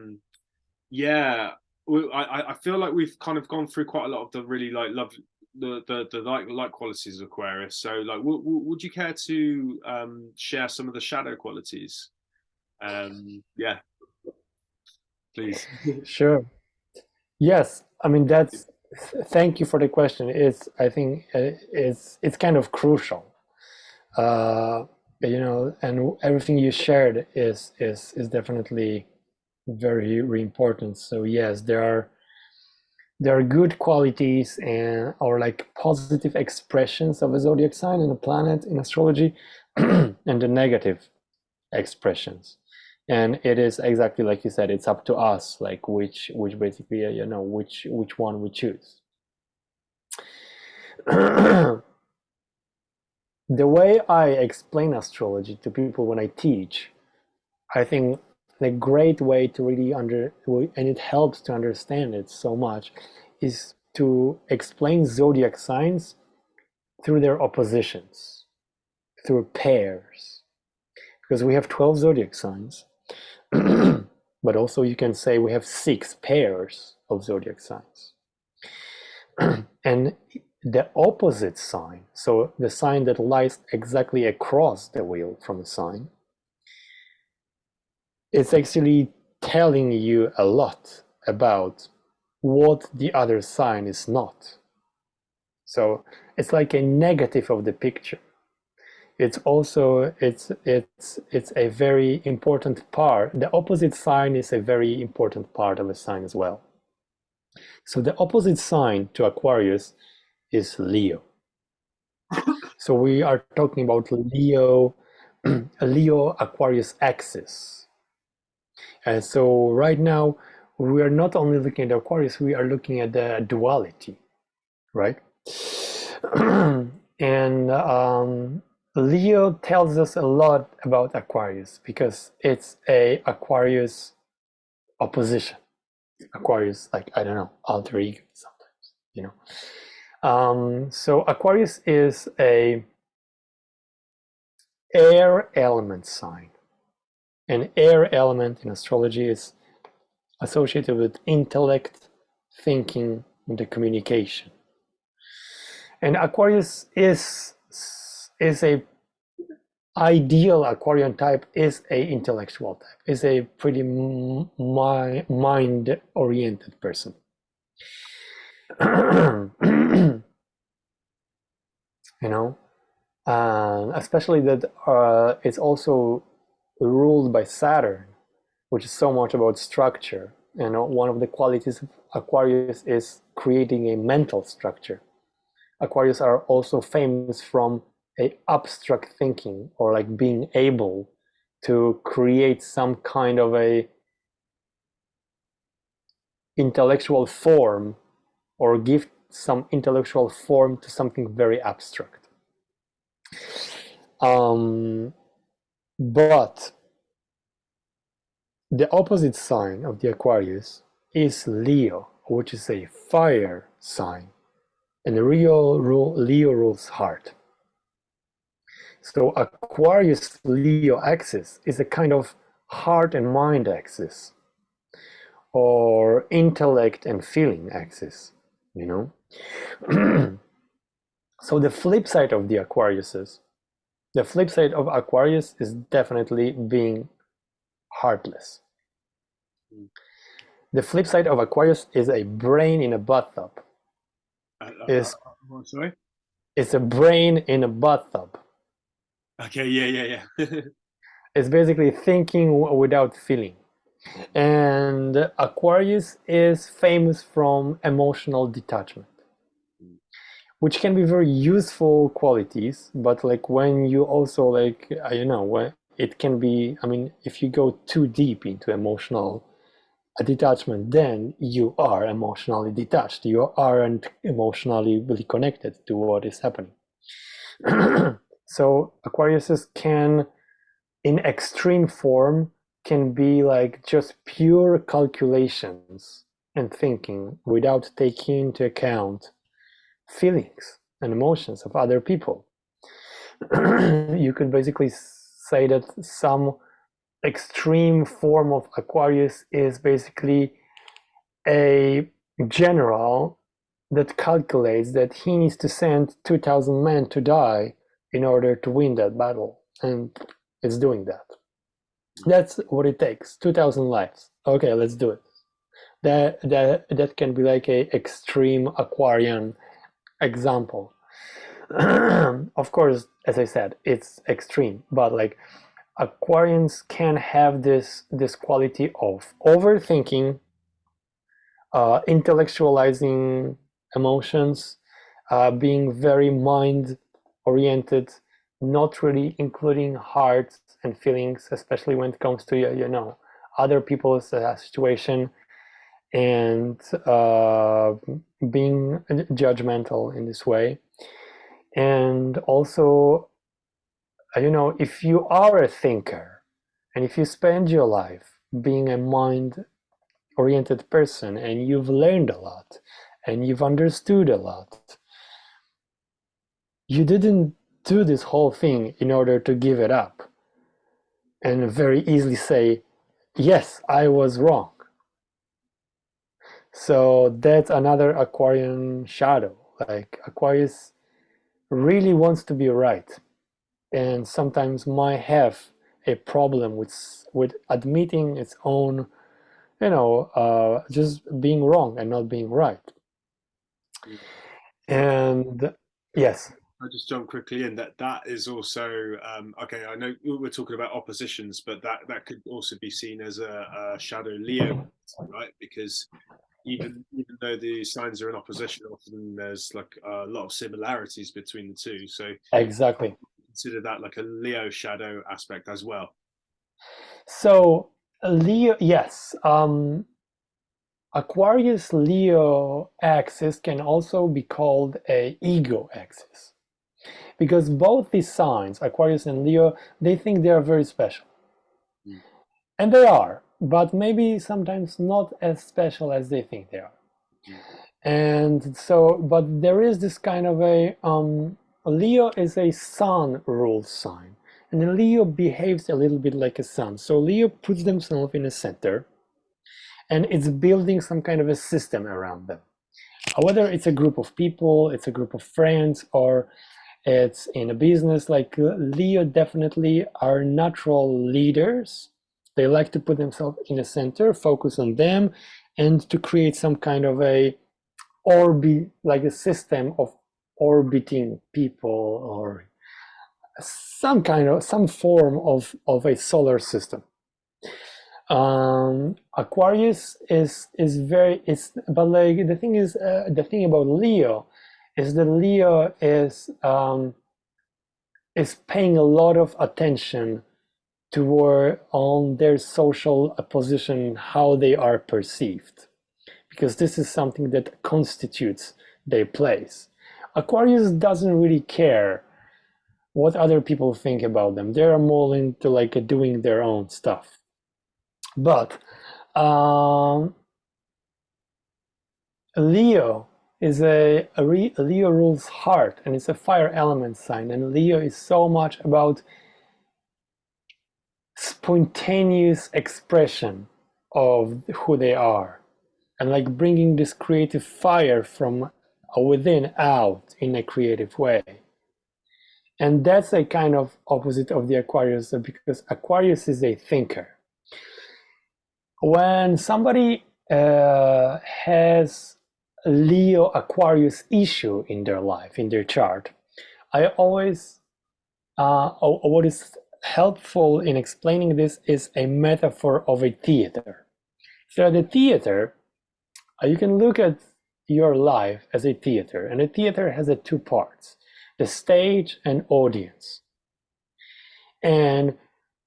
[SPEAKER 1] feel like we've kind of gone through quite a lot of the really like love the light qualities of Aquarius. So like would you care to share some of the shadow qualities? Yeah, please.
[SPEAKER 2] Sure. Yes, I mean that's. Thank you for the question. I think it's kind of crucial. You know, and everything you shared is definitely very, very important. So yes, there are good qualities and or like positive expressions of a zodiac sign and a planet in astrology, and the negative expressions. And it is exactly like you said, it's up to us, like which basically, you know, which one we choose. The way I explain astrology to people when I teach, I think the great way to really and it helps to understand it so much, is to explain zodiac signs through their oppositions, through pairs, because we have 12 zodiac signs. But also you can say we have 6 pairs of zodiac signs. And the opposite sign, so the sign that lies exactly across the wheel from the sign, it's actually telling you a lot about what the other sign is not. So it's like a negative of the picture. It's also it's a very important part. The opposite sign is a very important part of a sign as well. So the opposite sign to Aquarius is Leo. So we are talking about Leo Aquarius axis. And so right now we are not only looking at Aquarius, we are looking at the duality, right? And Leo tells us a lot about Aquarius because it's a Aquarius opposition. Aquarius, like, I don't know, alter ego sometimes, you know. So Aquarius is a air element sign. An air element in astrology is associated with intellect, thinking, and the communication. And Aquarius is a ideal Aquarian type is a intellectual type, is a pretty mind-oriented person. You know, especially that it's also ruled by Saturn, which is so much about structure. You know, one of the qualities of Aquarius is creating a mental structure. Aquarius are also famous from a abstract thinking, or like being able to create some kind of a intellectual form or give some intellectual form to something very abstract. But the opposite sign of the Aquarius is Leo, which is a fire sign, and Leo rules heart. So Aquarius Leo axis is a kind of heart and mind axis, or intellect and feeling axis, you know. So the flip side of the Aquarius is definitely being heartless. The flip side of Aquarius is a brain in a bathtub.
[SPEAKER 1] Sorry?
[SPEAKER 2] It's a brain in a bathtub.
[SPEAKER 1] Okay, yeah.
[SPEAKER 2] It's basically thinking without feeling. And Aquarius is famous from emotional detachment, which can be very useful qualities, but like when you also like, when it can be, I mean, if you go too deep into emotional detachment, then you are emotionally detached. You aren't emotionally really connected to what is happening. So Aquariuses can, in extreme form, can be like just pure calculations and thinking without taking into account feelings and emotions of other people. You could basically say that some extreme form of Aquarius is basically a general that calculates that he needs to send 2,000 men to die in order to win that battle, and it's doing that. That's what it takes, 2,000 lives. Okay, let's do it. That can be like a extreme Aquarian example. Of course, as I said, it's extreme, but like Aquarians can have this quality of overthinking, intellectualizing emotions, being very mind oriented, not really including hearts and feelings, especially when it comes to other people's situation, and being judgmental in this way. And also, if you are a thinker and if you spend your life being a mind oriented person and you've learned a lot and you've understood a lot, you didn't do this whole thing in order to give it up and very easily say, yes, I was wrong. So that's another Aquarian shadow. Like Aquarius really wants to be right, and sometimes might have a problem with admitting its own, just being wrong and not being right. And yes,
[SPEAKER 1] I just jump quickly in that is also okay. I know we're talking about oppositions, but that could also be seen as a shadow Leo, right? Because even though the signs are in opposition, often there's like a lot of similarities between the two. So
[SPEAKER 2] exactly.
[SPEAKER 1] Consider that like a Leo shadow aspect as well.
[SPEAKER 2] So Leo, yes. Aquarius Leo axis can also be called a ego axis. because both these signs, Aquarius and Leo, they think they are very special. And they are, but maybe sometimes not as special as they think they are. And so, but there is this kind of a, Leo is a sun ruled sign, and Leo behaves a little bit like a sun. So Leo puts themselves in a center, and it's building some kind of a system around them. Whether it's a group of people, it's a group of friends, or it's in a business, like Leo definitely are natural leaders. They like to put themselves in a center, focus on them, and to create some kind of a orbit, like a system of orbiting people, or some form of a solar system. Aquarius is very, but like the thing about Leo is that Leo is paying a lot of attention toward on their social position, how they are perceived, because this is something that constitutes their place. Aquarius doesn't really care what other people think about them. They're more into like doing their own stuff. But Leo is Leo rules heart, and it's a fire element sign, and Leo is so much about spontaneous expression of who they are, and like bringing this creative fire from within out in a creative way. And that's a kind of opposite of the Aquarius, because Aquarius is a thinker. When somebody has Leo Aquarius issue in their life, in their chart, I always, what is helpful in explaining this is a metaphor of a theater. So the theater, you can look at your life as a theater, and a theater has two parts, the stage and audience. And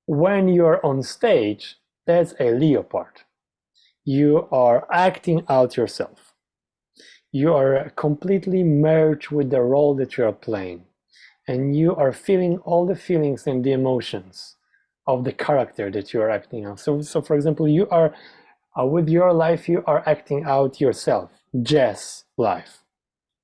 [SPEAKER 2] when you're on stage, that's a Leo part. You are acting out yourself. You are completely merged with the role that you are playing, and you are feeling all the feelings and the emotions of the character that you are acting out. So for example, you are with your life, you are acting out yourself, Jess life,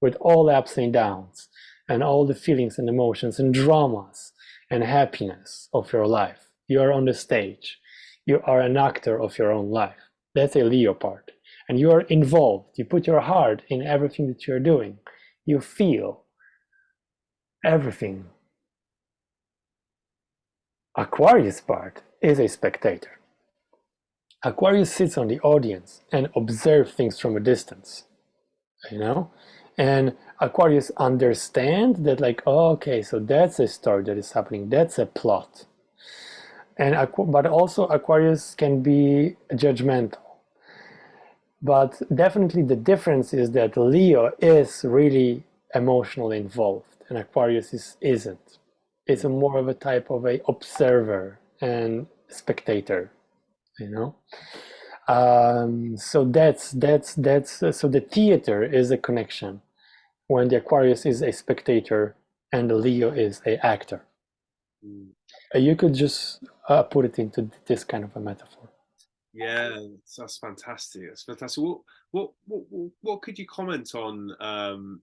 [SPEAKER 2] with all the ups and downs and all the feelings and emotions and dramas and happiness of your life. You are on the stage. You are an actor of your own life. That's a Leo part. And you are involved. You put your heart in everything that you're doing. You feel everything. Aquarius part is a spectator. Aquarius sits on the audience and observes things from a distance, you know? And Aquarius understands that, like, oh, okay, so that's a story that is happening. That's a plot. But also Aquarius can be judgmental. But definitely the difference is that Leo is really emotionally involved and Aquarius isn't. It's more of a type of a observer and spectator, you know. So that's so the theater is a connection when the Aquarius is a spectator and the Leo is an actor. You could just put it into this kind of a metaphor.
[SPEAKER 1] Yeah, that's fantastic. That's fantastic. What could you comment on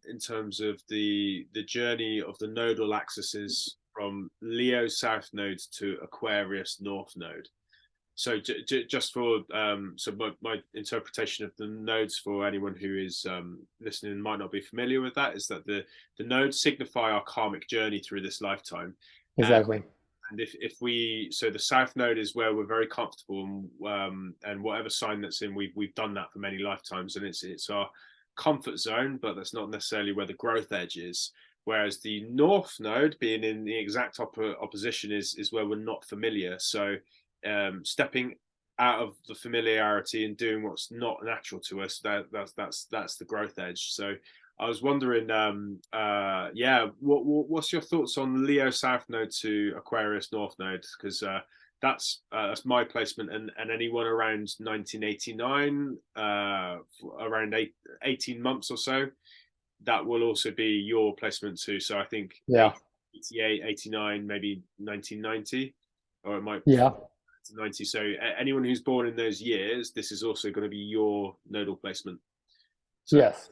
[SPEAKER 1] in terms of the journey of the nodal axes from Leo South Node to Aquarius North Node? So just for so my interpretation of the nodes for anyone who is listening and might not be familiar with that is that the nodes signify our karmic journey through this lifetime.
[SPEAKER 2] Exactly.
[SPEAKER 1] And if we, so the South Node is where we're very comfortable, and whatever sign that's in, we've done that for many lifetimes, and it's our comfort zone, but that's not necessarily where the growth edge is. Whereas the North Node, being in the exact opposition, is where we're not familiar. So stepping out of the familiarity and doing what's not natural to us, that's the growth edge. So I was wondering, what's your thoughts on Leo South Node to Aquarius North Node? Because that's my placement, and anyone around 1989, around 18 months or so, that will also be your placement too. So I think
[SPEAKER 2] yeah,
[SPEAKER 1] 88, 89, maybe 1990, or it might
[SPEAKER 2] Yeah.
[SPEAKER 1] 90. So anyone who's born in those years, this is also going to be your nodal placement. So
[SPEAKER 2] Yes.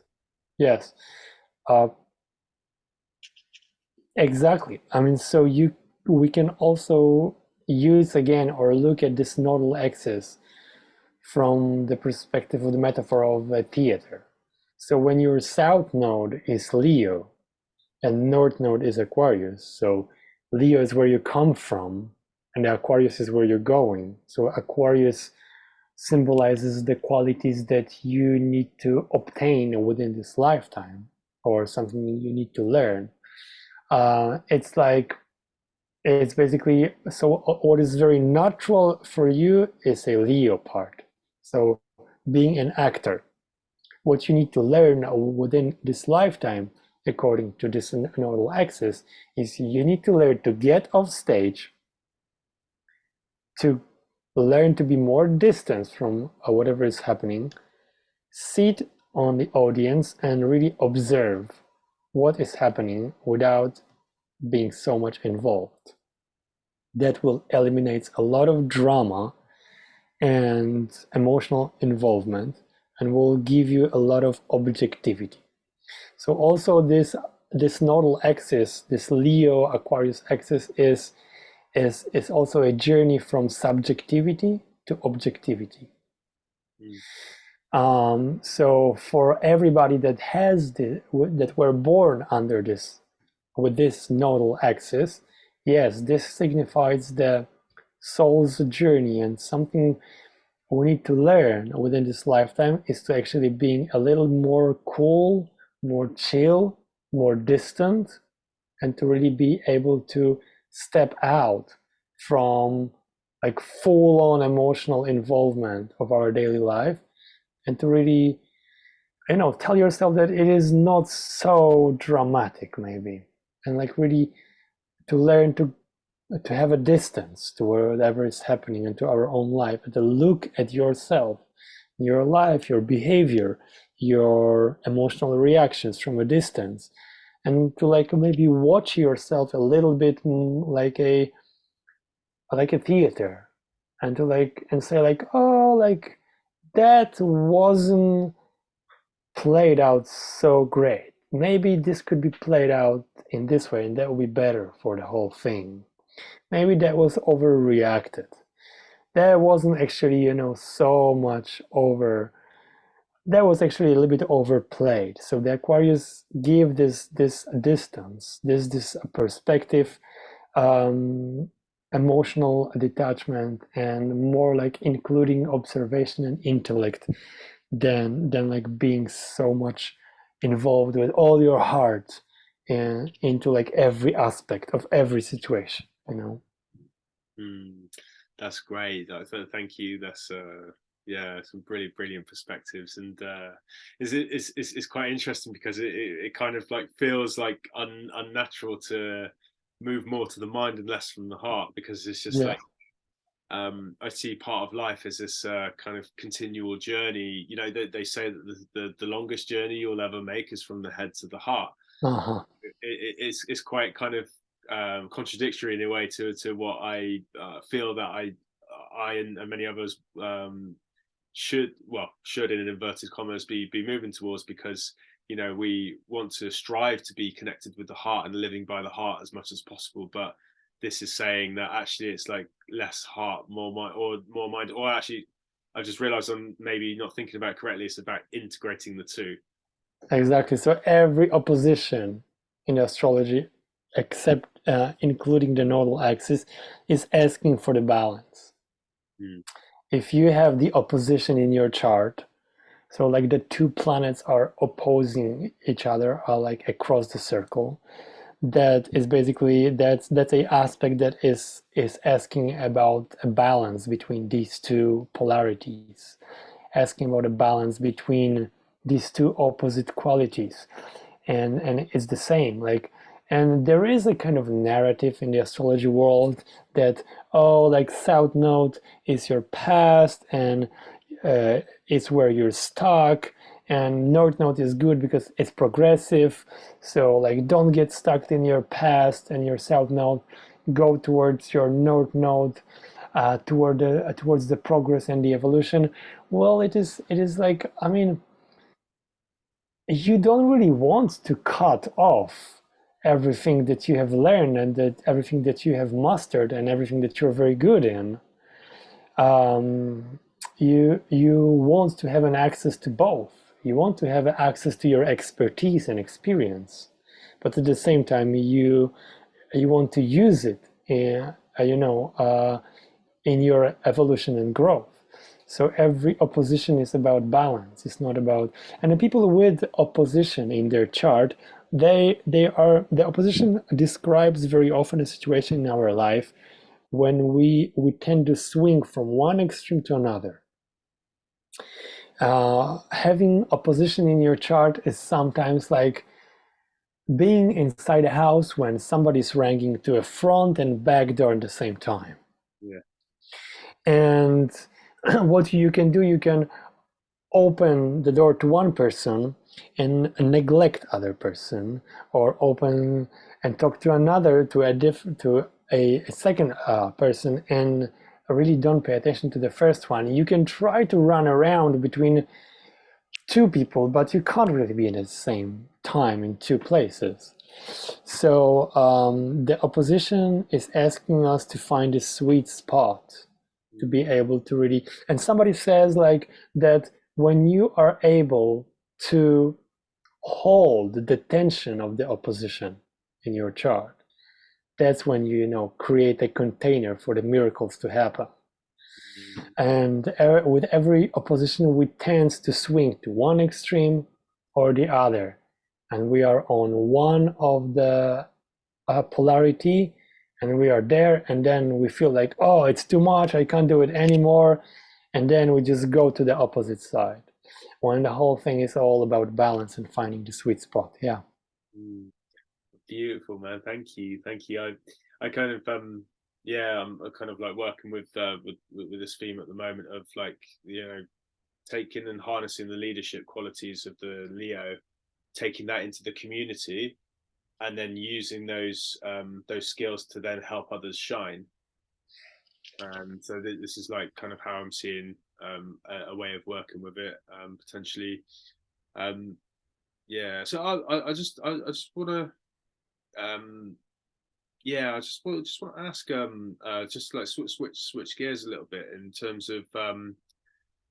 [SPEAKER 2] Yes. Uh, exactly. I mean, so we can also use again or look at this nodal axis from the perspective of the metaphor of a theater. So when your south node is Leo and north node is Aquarius, so Leo is where you come from and Aquarius is where you're going. So Aquarius symbolizes the qualities that you need to obtain within this lifetime or something you need to learn. It's like, it's basically, so what is very natural for you is a Leo part. So being an actor, what you need to learn within this lifetime, according to this nodal axis, is you need to learn to get off stage, to learn to be more distant from whatever is happening, sit on the audience and really observe what is happening without being so much involved. That will eliminate a lot of drama and emotional involvement and will give you a lot of objectivity. So also this nodal axis, this Leo Aquarius axis is also a journey from subjectivity to objectivity. So for everybody that has that were born under this, with this nodal axis, yes, this signifies the soul's journey, and something we need to learn within this lifetime is to actually being a little more cool, more chill, more distant, and to really be able to step out from like full-on emotional involvement of our daily life, and to really, you know, tell yourself that it is not so dramatic maybe, and like really to learn to have a distance to whatever is happening into our own life, and to look at yourself, your life, your behavior, your emotional reactions from a distance, and to like maybe watch yourself a little bit like a theater, and to like and say like, oh, like that wasn't played out so great. Maybe this could be played out in this way, and that would be better for the whole thing. Maybe that was overreacted. That wasn't actually, you know, so much over. That was actually a little bit overplayed. So the Aquarius give this distance, this perspective, emotional detachment, and more like including observation and intellect than like being so much involved with all your heart and into like every aspect of every situation, you know.
[SPEAKER 1] That's great. Thank you. That's yeah, some brilliant perspectives, and it's quite interesting because it kind of like feels like unnatural to move more to the mind and less from the heart, because it's just
[SPEAKER 2] Yeah.
[SPEAKER 1] like I see part of life as this kind of continual journey. You know, they say that the longest journey you'll ever make is from the head to the heart.
[SPEAKER 2] Uh-huh.
[SPEAKER 1] It's quite kind of contradictory in a way to what I feel that I and many others should in inverted commas be moving towards, because you know we want to strive to be connected with the heart and living by the heart as much as possible, but this is saying that actually it's like less heart, more mind, or actually I just realized I'm maybe not thinking about it correctly. It's about integrating the two.
[SPEAKER 2] Exactly. So every opposition in astrology, except including the nodal axis, is asking for the balance. If you have the opposition in your chart, so like the two planets are opposing each other, are like across the circle, that is basically that's a aspect that is asking about a balance between these two polarities, asking about a balance between these two opposite qualities, and it's the same like. And there is a kind of narrative in the astrology world that, oh, like south node is your past and it's where you're stuck, and north node is good because it's progressive. So like, don't get stuck in your past and your south node. Go towards your north node, towards the progress and the evolution. Well, it is like, I mean, you don't really want to cut off everything that you have learned and that everything that you have mastered and everything that you're very good in. You want to have an access to both. You want to have access to your expertise and experience, but at the same time, you want to use it in your evolution and growth. So every opposition is about balance. It's not about, and the people with opposition in their chart, the opposition describes very often a situation in our life when we tend to swing from one extreme to another. Having opposition in your chart is sometimes like being inside a house when somebody's ringing to a front and back door at the same time.
[SPEAKER 1] Yeah.
[SPEAKER 2] And what you can do, you can open the door to one person and neglect other person, or open and talk to another, to a second person, and really don't pay attention to the first one. You can try to run around between two people, but you can't really be at the same time in two places. So the opposition is asking us to find a sweet spot to be able to really, and somebody says like that when you are able to hold the tension of the opposition in your chart, that's when you create a container for the miracles to happen. And with every opposition, we tend to swing to one extreme or the other, and we are on one of the polarity, and we are there, and then we feel like, oh, it's too much, I can't do it anymore, and then we just go to the opposite side, when the whole thing is all about balance and finding the sweet spot. Yeah.
[SPEAKER 1] Beautiful, man. Thank you. I kind of I'm kind of like working with this theme at the moment of like, taking and harnessing the leadership qualities of the Leo, taking that into the community, and then using those skills to then help others shine. And so this is like kind of how I'm seeing a way of working with it, potentially. So I just want to I just want to ask, just like switch gears a little bit in terms of,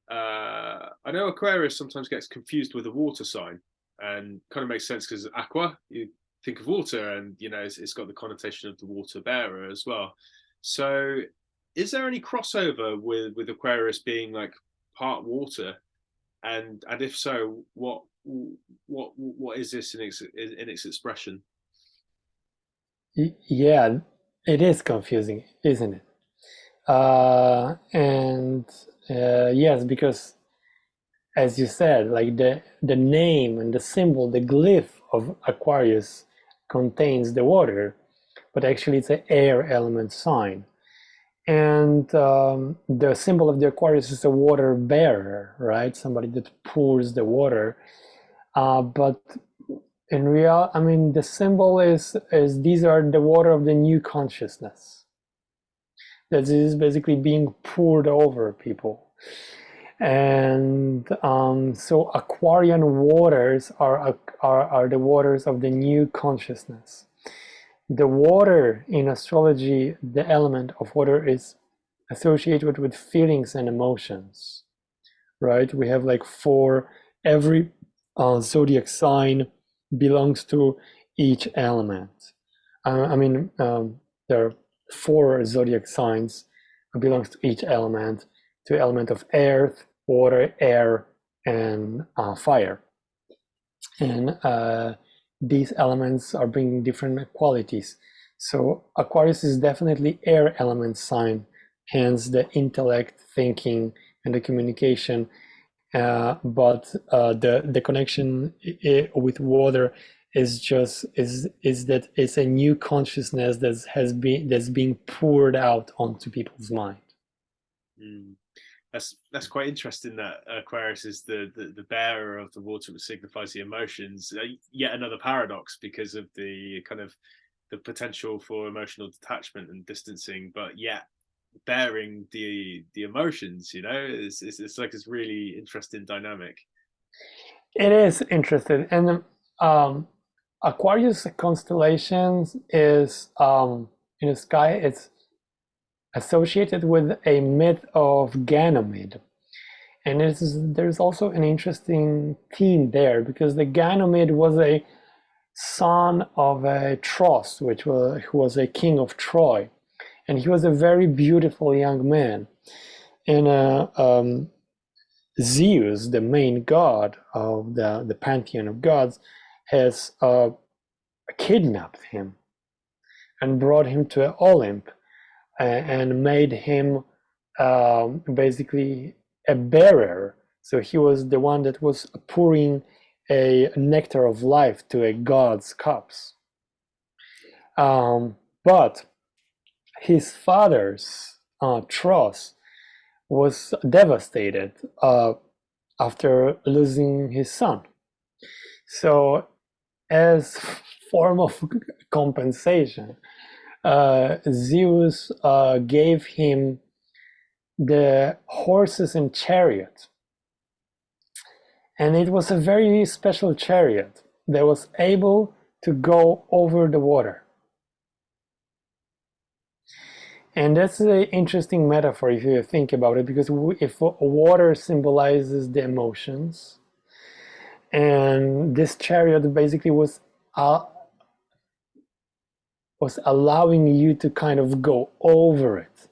[SPEAKER 1] I know Aquarius sometimes gets confused with a water sign, and kind of makes sense because aqua, you think of water, and it's got the connotation of the water bearer as well. So is there any crossover with Aquarius being like part water, and if so, what is this in its expression?
[SPEAKER 2] Yeah, it is confusing, isn't it? Yes, because as you said, like the name and the symbol, the glyph of Aquarius contains the water, but actually it's an air element sign. And the symbol of the Aquarius is a water bearer, right? Somebody that pours the water. But in real, I mean, the symbol is these are the water of the new consciousness that is basically being poured over people. And so Aquarian waters are the waters of the new consciousness. The water in astrology, the element of water, is associated with feelings and emotions, right? We have like every zodiac sign belongs to each element. There are 4 zodiac signs that belongs to each element, to element of earth, water, air, and fire. And these elements are bringing different qualities. So Aquarius is definitely air element sign, hence the intellect, thinking, and the communication. But the connection with water is that it's a new consciousness that's being poured out onto people's mind.
[SPEAKER 1] that's quite interesting that Aquarius is the bearer of the water, which signifies the emotions. Yet another paradox because of the kind of the potential for emotional detachment and distancing, but yet bearing the emotions. It's like this really interesting dynamic.
[SPEAKER 2] It is interesting, and Aquarius constellations is in the sky. It's associated with a myth of Ganymede, and there's also an interesting theme there because the Ganymede was a son of a Tros, who was a king of Troy, and he was a very beautiful young man. And Zeus, the main god of the pantheon of gods, has kidnapped him and brought him to Olymp and made him basically a bearer. So he was the one that was pouring a nectar of life to a god's cups. But his father's Tros was devastated after losing his son. So, as form of compensation, Zeus gave him the horses and chariot. And it was a very special chariot that was able to go over the water. And that's an interesting metaphor if you think about it, because if water symbolizes the emotions, and this chariot basically was allowing you to kind of go over it,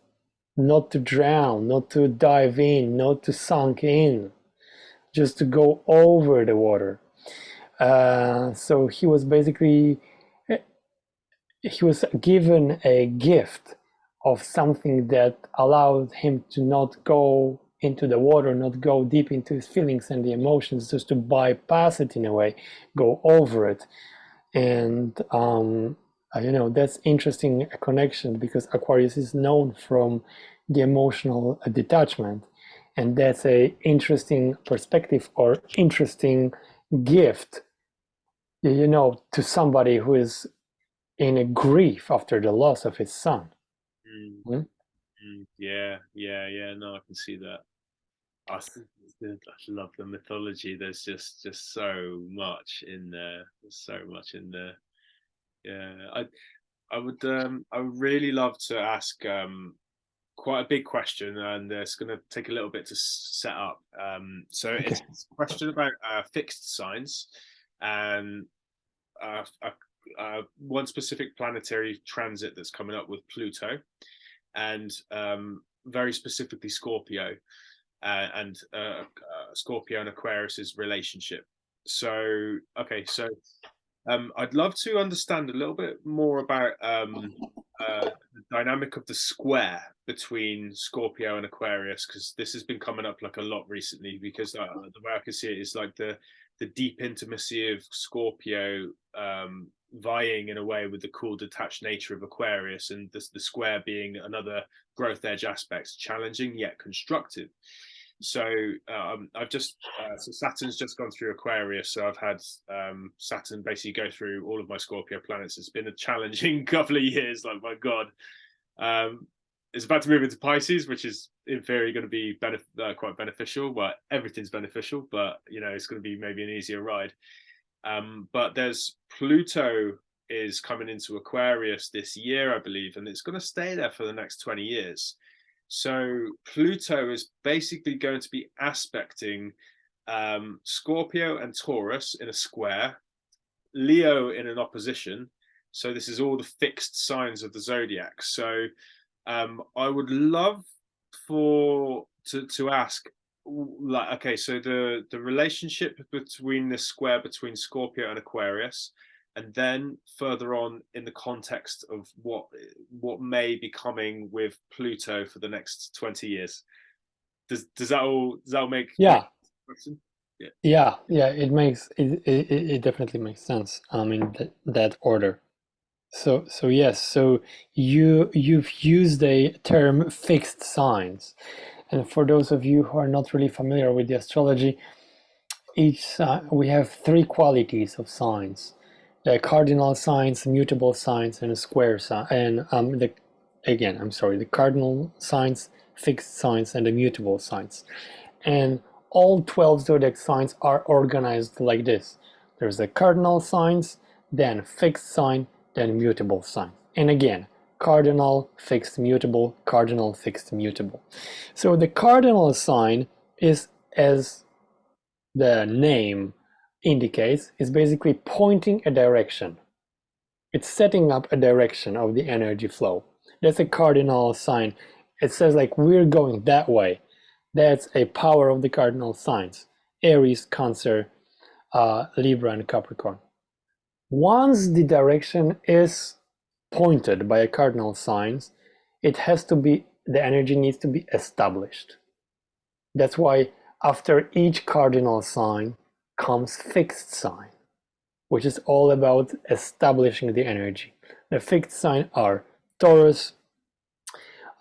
[SPEAKER 2] not to drown, not to dive in, not to sink in, just to go over the water. So he was given a gift of something that allowed him to not go into the water, not go deep into his feelings and the emotions, just to bypass it in a way, go over it. And that's interesting connection, because Aquarius is known from the emotional detachment, and that's a interesting perspective or interesting gift, to somebody who is in a grief after the loss of his son.
[SPEAKER 1] Yeah. No, I can see that. I love the mythology. There's just so much in there. There's so much in there. Yeah, I would really love to ask quite a big question, and it's going to take a little bit to set up. So
[SPEAKER 2] Okay.
[SPEAKER 1] it's a question about fixed signs and one specific planetary transit that's coming up with Pluto, and very specifically Scorpio, and Scorpio and Aquarius's relationship. So, okay, so I'd love to understand a little bit more about the dynamic of the square between Scorpio and Aquarius, because this has been coming up like a lot recently, because the way I can see it is like the deep intimacy of Scorpio vying in a way with the cool detached nature of Aquarius, and the square being another growth edge aspect, challenging yet constructive. So I've just so Saturn's just gone through Aquarius, so I've had Saturn basically go through all of my Scorpio planets. It's been a challenging couple of years, like my god. It's about to move into Pisces, which is in theory going to be quite beneficial. Well, everything's beneficial, but it's going to be maybe an easier ride. But there's Pluto is coming into Aquarius this year, I believe, and it's going to stay there for the next 20 years. So Pluto is basically going to be aspecting Scorpio and Taurus in a square, Leo in an opposition. So this is all the fixed signs of the zodiac. So I would love to ask, like, okay, so the relationship between this square between Scorpio and Aquarius, and then further on in the context of what may be coming with Pluto for the next 20 years. Does that all make
[SPEAKER 2] Yeah, it makes it definitely makes sense in that order. So yes, so you've used the term fixed signs, And for those of you who are not really familiar with the astrology, we have 3 qualities of signs: the cardinal signs, mutable signs, and a square sign. And the cardinal signs, fixed signs, and the mutable signs. And all 12 zodiac signs are organized like this. There's the cardinal signs, then fixed sign, then mutable sign. And again, cardinal, fixed, mutable, cardinal, fixed, mutable. So the cardinal sign is, as the name indicates, is basically pointing a direction. It's setting up a direction of the energy flow. That's a cardinal sign. It says like, we're going that way. That's a power of the cardinal signs: Aries, Cancer, Libra, and Capricorn. Once the direction is pointed by a cardinal signs, the energy needs to be established. That's why after each cardinal sign comes fixed sign, which is all about establishing the energy. The fixed sign are Taurus,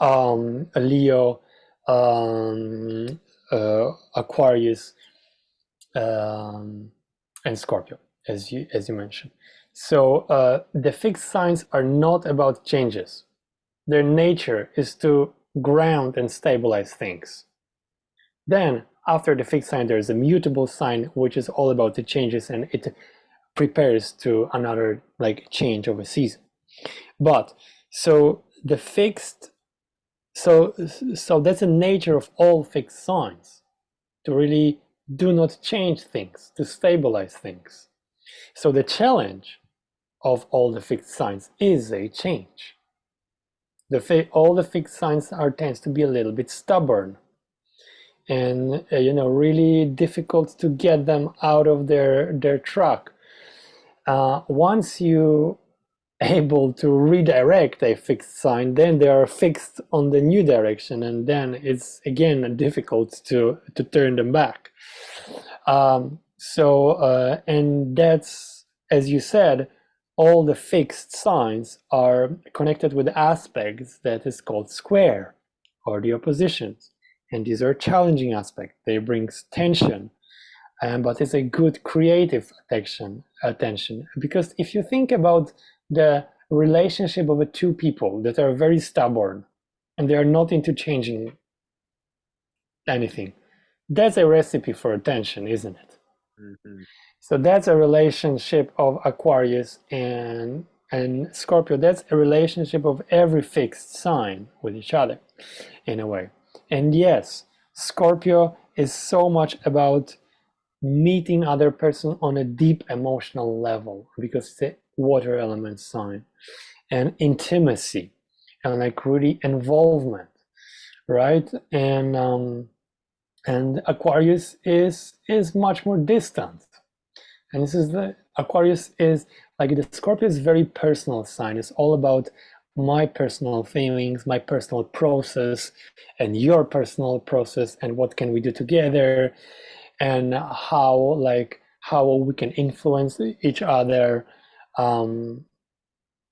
[SPEAKER 2] Leo, Aquarius, and Scorpio, as you mentioned. So the fixed signs are not about changes. Their nature is to ground and stabilize things. Then after the fixed sign, there's a mutable sign, which is all about the changes, and it prepares to another like change of a season. But so the fixed, so that's the nature of all fixed signs, to really do not change things, to stabilize things. So the challenge of all the fixed signs is a change. All the fixed signs tends to be a little bit stubborn, and really difficult to get them out of their track. Once you able to redirect a fixed sign, then they are fixed on the new direction, and then it's again difficult to turn them back. And that's, as you said, all the fixed signs are connected with aspects that is called square, or the oppositions. And these are challenging aspects. They bring tension, but it's a good creative attention. Because if you think about the relationship of two people that are very stubborn and they are not into changing anything, that's a recipe for attention, isn't it? Mm-hmm. So that's a relationship of Aquarius and Scorpio. That's a relationship of every fixed sign with each other, in a way. And yes, Scorpio is so much about meeting other person on a deep emotional level, because it's a water element sign, and intimacy, and like really involvement, right? And Aquarius is much more distant. And this is the Aquarius is like the Scorpio is very personal sign. It's all about my personal feelings, my personal process, and your personal process, and what can we do together, and how we can influence each other.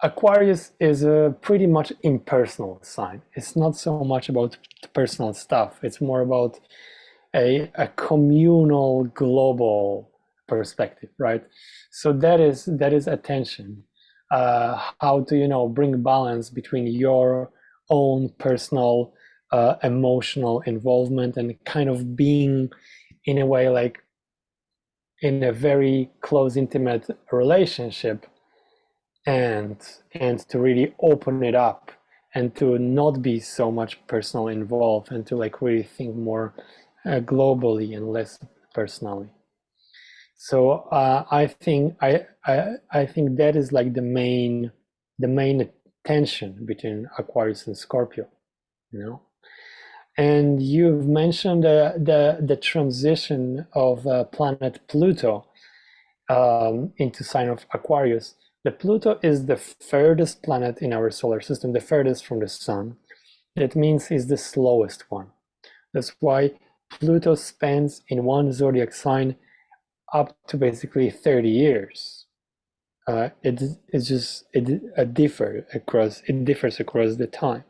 [SPEAKER 2] Aquarius is a pretty much impersonal sign. It's not so much about personal stuff. It's more about a communal, global perspective, right? So that is attention. How to bring balance between your own personal emotional involvement and kind of being in a way like in a very close, intimate relationship, and to really open it up, and to not be so much personal involved, and to like really think more globally and less personally. So I think that is like the main tension between Aquarius and Scorpio, And you've mentioned the transition of planet Pluto into sign of Aquarius. The Pluto is the furthest planet in our solar system, the furthest from the sun. That means it's the slowest one. That's why Pluto spends in one zodiac sign up to basically 30 years. It differs across the time.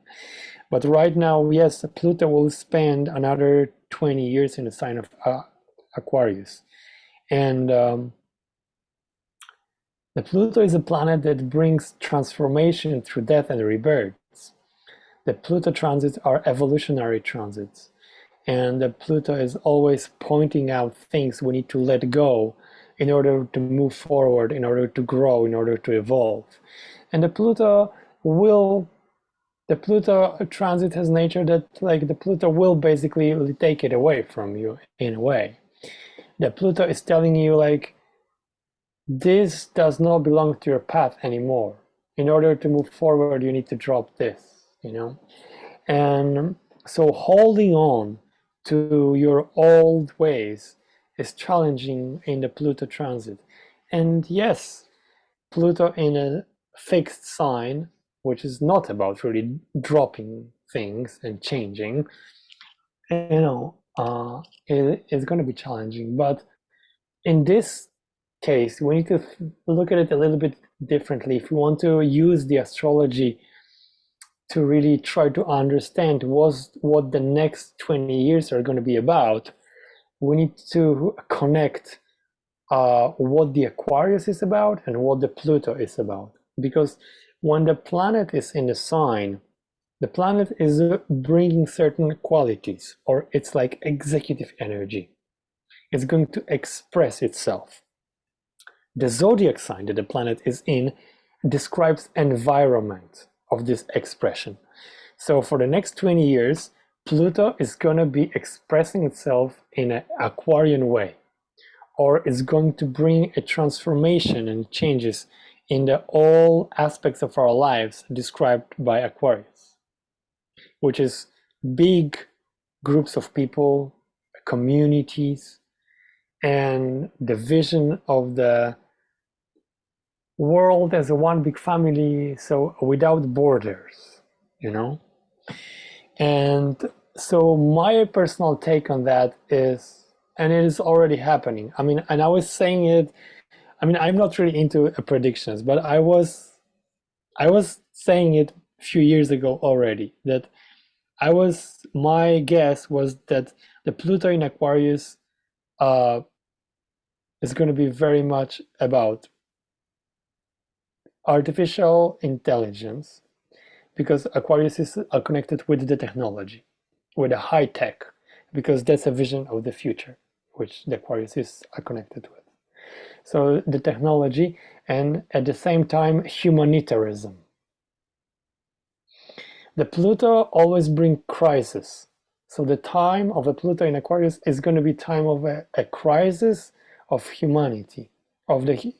[SPEAKER 2] But right now, yes, Pluto will spend another 20 years in the sign of Aquarius. And the Pluto is a planet that brings transformation through death and rebirth. The Pluto transits are evolutionary transits. And the Pluto is always pointing out things we need to let go in order to move forward, in order to grow, in order to evolve. And the Pluto transit has nature that, like, the Pluto will basically take it away from you in a way. The Pluto is telling you, like, this does not belong to your path anymore. In order to move forward, you need to drop this, you know? And so holding on to your old ways is challenging in the Pluto transit. And yes, Pluto in a fixed sign, which is not about really dropping things and changing, is going to be challenging. But in this case, we need to look at it a little bit differently. If we want to use the astrology to really try to understand what the next 20 years are going to be about, we need to connect what the Aquarius is about and what the Pluto is about. Because when the planet is in the sign, the planet is bringing certain qualities, or it's like executive energy. It's going to express itself. The zodiac sign that the planet is in describes environment of this expression. So for the next 20 years, Pluto is going to be expressing itself in an Aquarian way, or it's going to bring a transformation and changes in all aspects of our lives described by Aquarius, which is big groups of people, communities, and the vision of the world as a one big family, so without borders, you know? And so my personal take on that is, and it is already happening. I mean, and I was saying it, I mean, I'm not really into predictions, but I was saying it a few years ago already, that my guess was that the Pluto in Aquarius is going to be very much about artificial intelligence, because Aquarius is connected with the technology, with the high tech, because that's a vision of the future, which the Aquarius is connected with. So the technology, and at the same time, humanitarianism. The Pluto always brings crisis. So the time of a Pluto in Aquarius is going to be time of a crisis of humanity, of the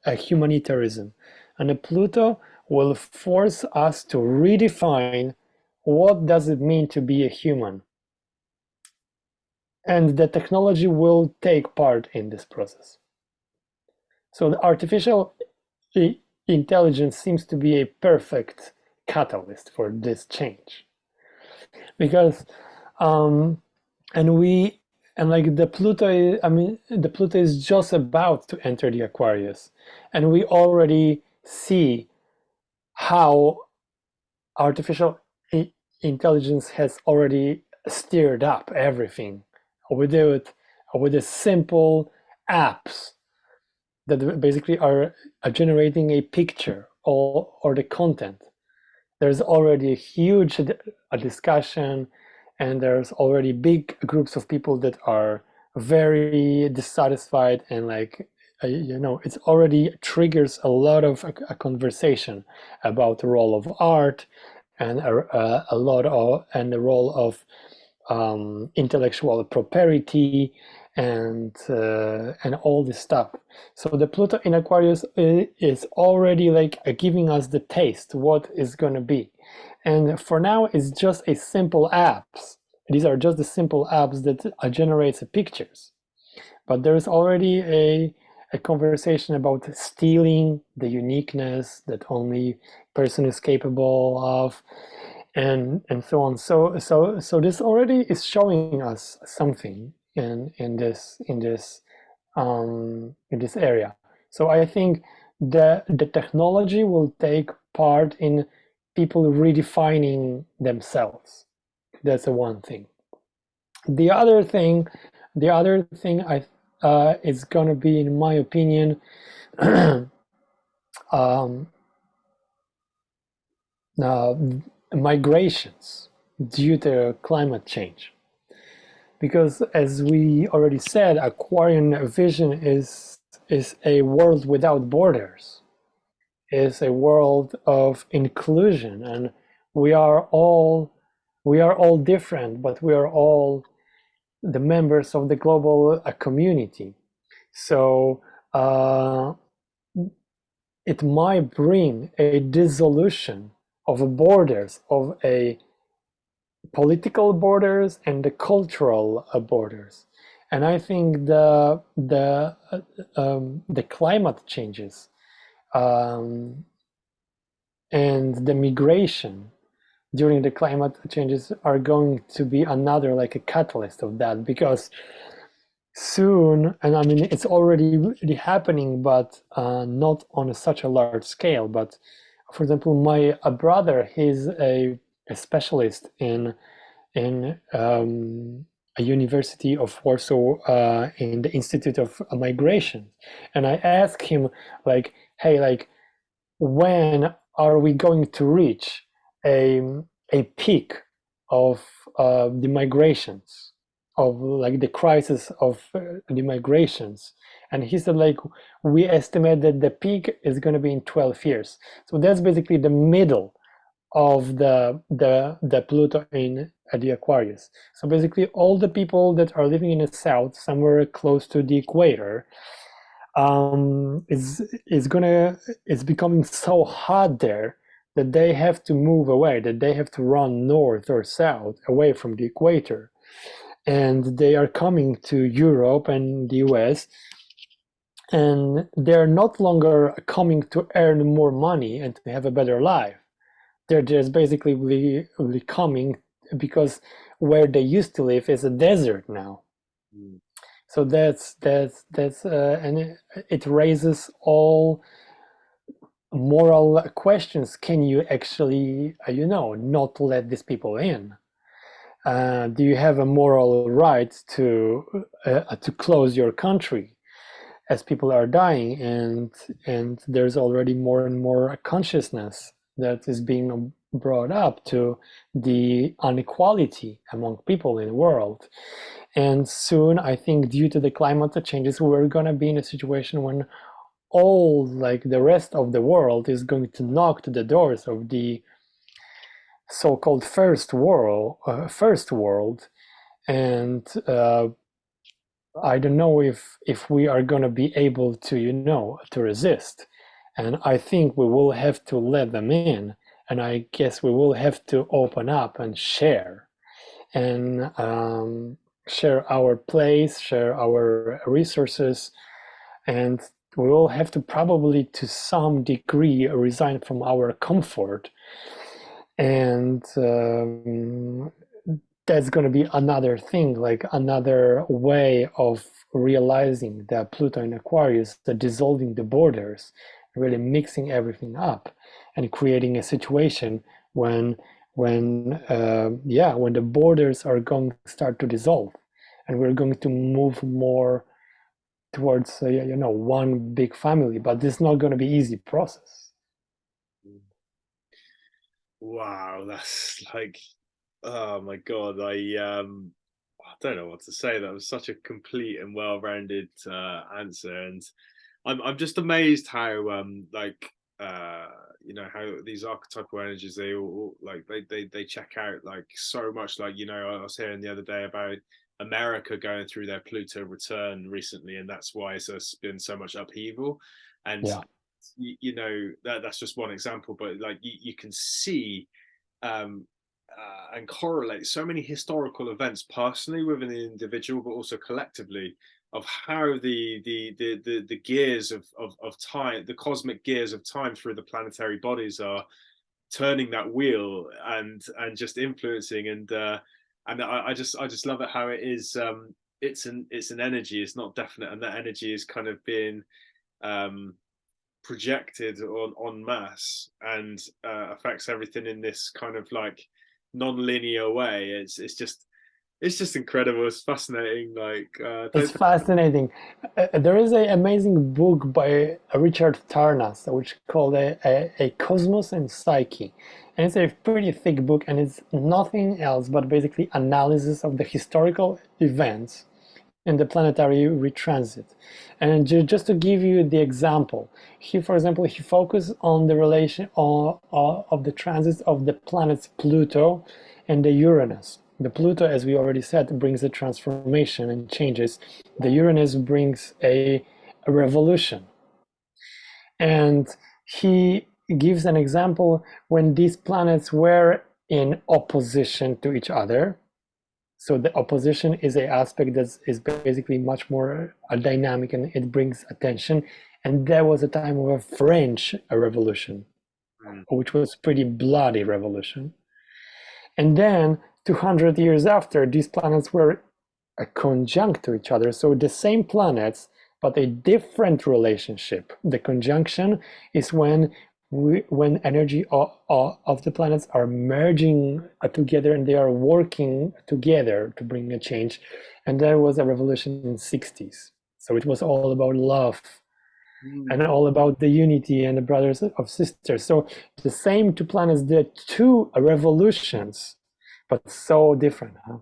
[SPEAKER 2] humanitarianism. And the Pluto will force us to redefine what does it mean to be a human. And the technology will take part in this process. So the artificial intelligence seems to be a perfect catalyst for this change. Because the Pluto is just about to enter the Aquarius, and we already see how artificial intelligence has already stirred up everything with the simple apps that basically are generating a picture or the content. There's already a huge discussion, and there's already big groups of people that are very dissatisfied, and it already triggers a lot of a conversation about the role of art and the role of intellectual property and all this stuff. So the Pluto in Aquarius is already giving us the taste what is going to be, and for now it's just a simple apps. These are just the simple apps that generates pictures, but there's already a conversation about stealing the uniqueness that only person is capable of, and so on. So this already is showing us something in this area. So I think the technology will take part in people redefining themselves. That's the one thing. The other thing I is gonna be, in my opinion, uh, migrations due to climate change. Because as we already said, Aquarian vision is a world without borders, is a world of inclusion, and we are all different, but we are all the members of the global community. So it might bring a dissolution of borders, of a political borders and the cultural borders. And I think the climate changes and the migration during the climate changes are going to be another, like, a catalyst of that, because soon, and I mean it's already really happening, but not on such a large scale. But for example, my brother, he's a specialist in a University of Warsaw in the Institute of Migration, and I asked him, like, hey, like, when are we going to reach a peak of the migrations, of, like, the crisis of the migrations? And he said, like, we estimate that the peak is going to be in 12 years. So that's basically the middle of the Pluto in the Aquarius. So basically all the people that are living in the south, somewhere close to the equator, it's becoming so hot there that they have to move away, that they have to run north or south away from the equator, and they are coming to Europe and the US, and they're not longer coming to earn more money and to have a better life. They're just basically coming because where they used to live is a desert now. So that's and it raises all moral questions. Can you actually, not let these people in? Do you have a moral right to close your country as people are dying? And there's already more and more consciousness that is being brought up to the inequality among people in the world. And soon, I think, due to the climate changes, we're going to be in a situation when all, like, the rest of the world is going to knock to the doors of the so-called first world, and I don't know if we are going to be able to to resist. And I think we will have to let them in, and I guess we will have to open up and share, and share our place, share our resources, and we will have to probably, to some degree, resign from our comfort. And that's going to be another thing, like another way of realizing that Pluto in Aquarius, the dissolving the borders, really mixing everything up and creating a situation when the borders are going to start to dissolve, and we're going to move more towards one big family. But this is not going to be easy process.
[SPEAKER 1] Wow, that's like, oh my God, I don't know what to say. That was such a complete and well-rounded answer, and I'm just amazed how how these archetypal energies, they all like they check out like so much. Like, I was hearing the other day about America going through their Pluto return recently, and that's why it's been so much upheaval. And
[SPEAKER 2] Yeah.
[SPEAKER 1] that's just one example, but like you can see and correlate so many historical events personally within the individual, but also collectively, of how the gears of time, the cosmic gears of time through the planetary bodies, are turning that wheel and just influencing. And I just love it how it is. It's an energy. It's not definite, and that energy is kind of being projected on mass and affects everything in this kind of like non-linear way. It's just incredible. It's fascinating. Like
[SPEAKER 2] It's fascinating. There is an amazing book by Richard Tarnas, which is called a Cosmos and Psyche. And it's a pretty thick book, and it's nothing else but basically analysis of the historical events in the planetary retransit. And just to give you the example, for example, he focused on the relation of the transits of the planets Pluto and the Uranus. The Pluto, as we already said, brings a transformation and changes. The Uranus brings a revolution. And he gives an example when these planets were in opposition to each other. So the opposition is an aspect that is basically much more dynamic, and it brings attention. And there was a time of a French revolution, which was pretty bloody revolution. And then 200 years after, these planets were conjunct to each other. So the same planets, but a different relationship. The conjunction is when energy of the planets are merging together, and they are working together to bring a change. And there was a revolution in the 60s. So it was all about love and all about the unity and the brothers of sisters. So the same two planets did two revolutions, but so different, huh?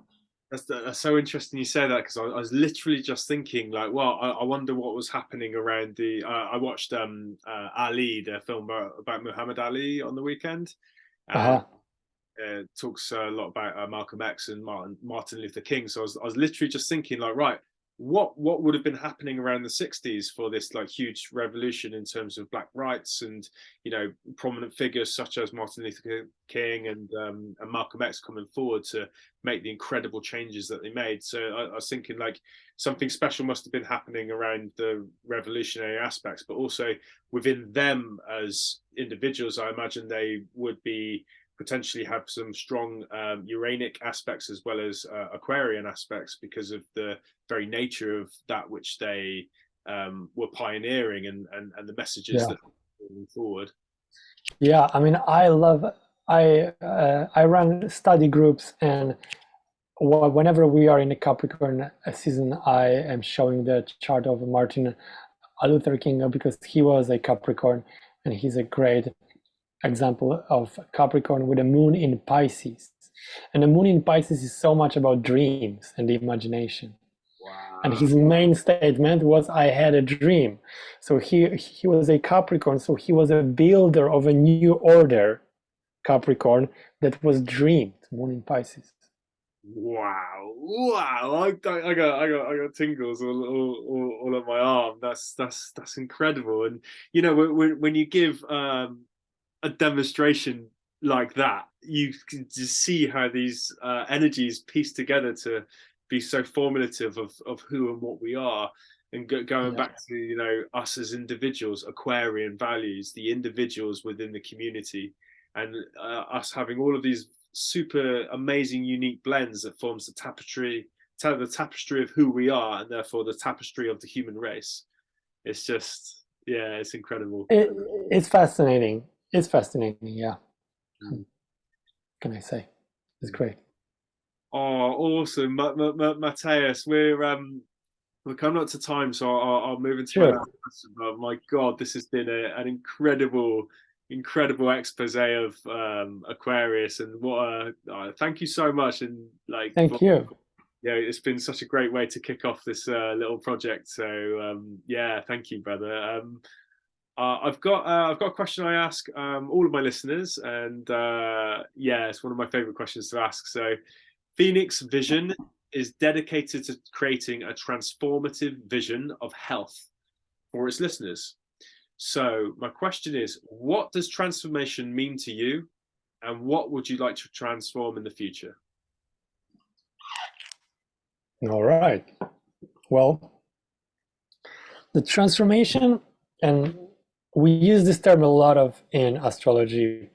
[SPEAKER 1] That's so interesting you say that, because I was literally just thinking like, well, I wonder what was happening around the. I watched Ali, the film about Muhammad Ali on the weekend. Talks a lot about Malcolm X and Martin Luther King. So I was literally just thinking like, right, what would have been happening around the 60s for this like huge revolution in terms of black rights, and prominent figures such as Martin Luther King and Malcolm X coming forward to make the incredible changes that they made. So I was thinking like something special must have been happening around the revolutionary aspects, but also within them as individuals. I imagine they would be potentially have some strong Uranic aspects as well as Aquarian aspects, because of the very nature of that which they were pioneering, and the messages that were moving forward.
[SPEAKER 2] Yeah, I mean, I run study groups, and whenever we are in a Capricorn season, I am showing the chart of Martin Luther King, because he was a Capricorn, and he's a great example of Capricorn with a moon in Pisces. And the moon in Pisces is so much about dreams and the imagination. Wow. And his main statement was, I had a dream. So he was a Capricorn, so he was a builder of a new order, Capricorn, that was dreamed, moon in Pisces.
[SPEAKER 1] Wow! I got tingles all on my arm. That's incredible. And when you give a demonstration like that, you can just see how these energies piece together to be so formative of who and what we are. And going back to us as individuals, Aquarian values, the individuals within the community, and us having all of these super amazing unique blends that forms the tapestry of who we are, and therefore the tapestry of the human race. It's just, it's incredible.
[SPEAKER 2] It's fascinating. It's fascinating, yeah. Can I say? It's great.
[SPEAKER 1] Oh, awesome, Mateusz. We're coming up to time, so I'll move into my next question. But my God, this has been an incredible expose of Aquarius, and what thank you so much. And
[SPEAKER 2] thank you.
[SPEAKER 1] Yeah, it's been such a great way to kick off this little project. So thank you, brother. I've got a question I ask all of my listeners, and it's one of my favorite questions to ask. So, Fænix Vision is dedicated to creating a transformative vision of health for its listeners. So, my question is, what does transformation mean to you, and what would you like to transform in the future?
[SPEAKER 2] All right. Well, the transformation, and we use this term a lot in astrology,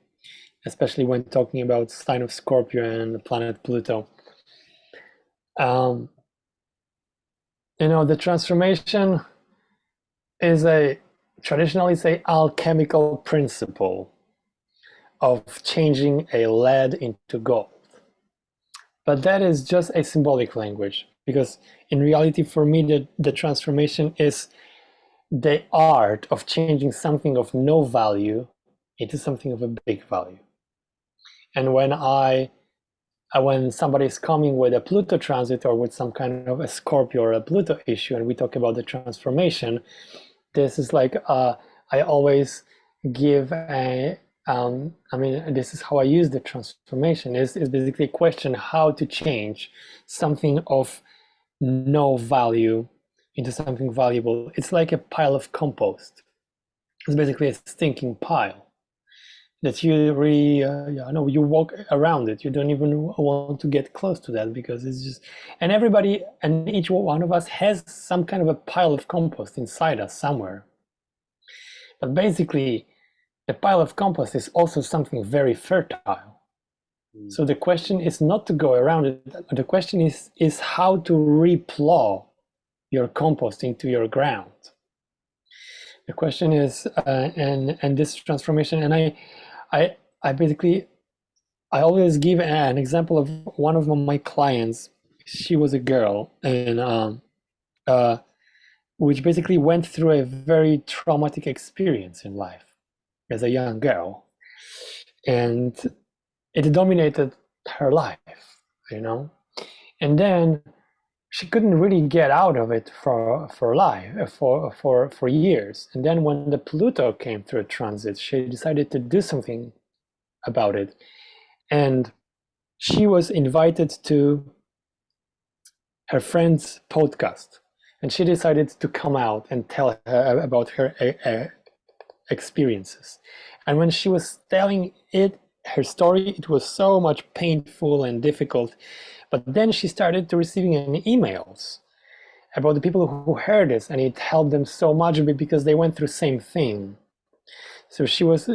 [SPEAKER 2] especially when talking about sign of Scorpio and the planet Pluto. The transformation is a traditionally say alchemical principle of changing a lead into gold. But that is just a symbolic language, because in reality, for me, the transformation is the art of changing something of no value into something of a big value. And when somebody is coming with a Pluto transit or with some kind of a Scorpio or a Pluto issue, and we talk about the transformation, this is like I always give a this is how I use the transformation. Is basically a question how to change something of no value into something valuable. It's like a pile of compost. It's basically a stinking pile that you really you walk around it. You don't even want to get close to that, because it's just, and everybody and each one of us has some kind of a pile of compost inside us somewhere. But basically, a pile of compost is also something very fertile. So the question is not to go around it. The question is how to replow your compost into your ground. The question is, and this transformation, and I basically, I always give an example of one of my clients. She was a girl, and which basically went through a very traumatic experience in life as a young girl, and it dominated her life, and then she couldn't really get out of it for years. And then when the Pluto came through a transit, she decided to do something about it, and she was invited to her friend's podcast, and she decided to come out and tell her about her experiences. And when she was telling her story, it was so much painful and difficult. But then she started to receiving emails about the people who heard this, and it helped them so much because they went through the same thing. So she was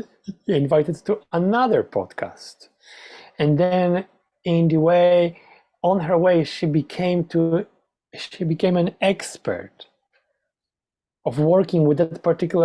[SPEAKER 2] invited to another podcast, and then on her way, she became an expert of working with that particular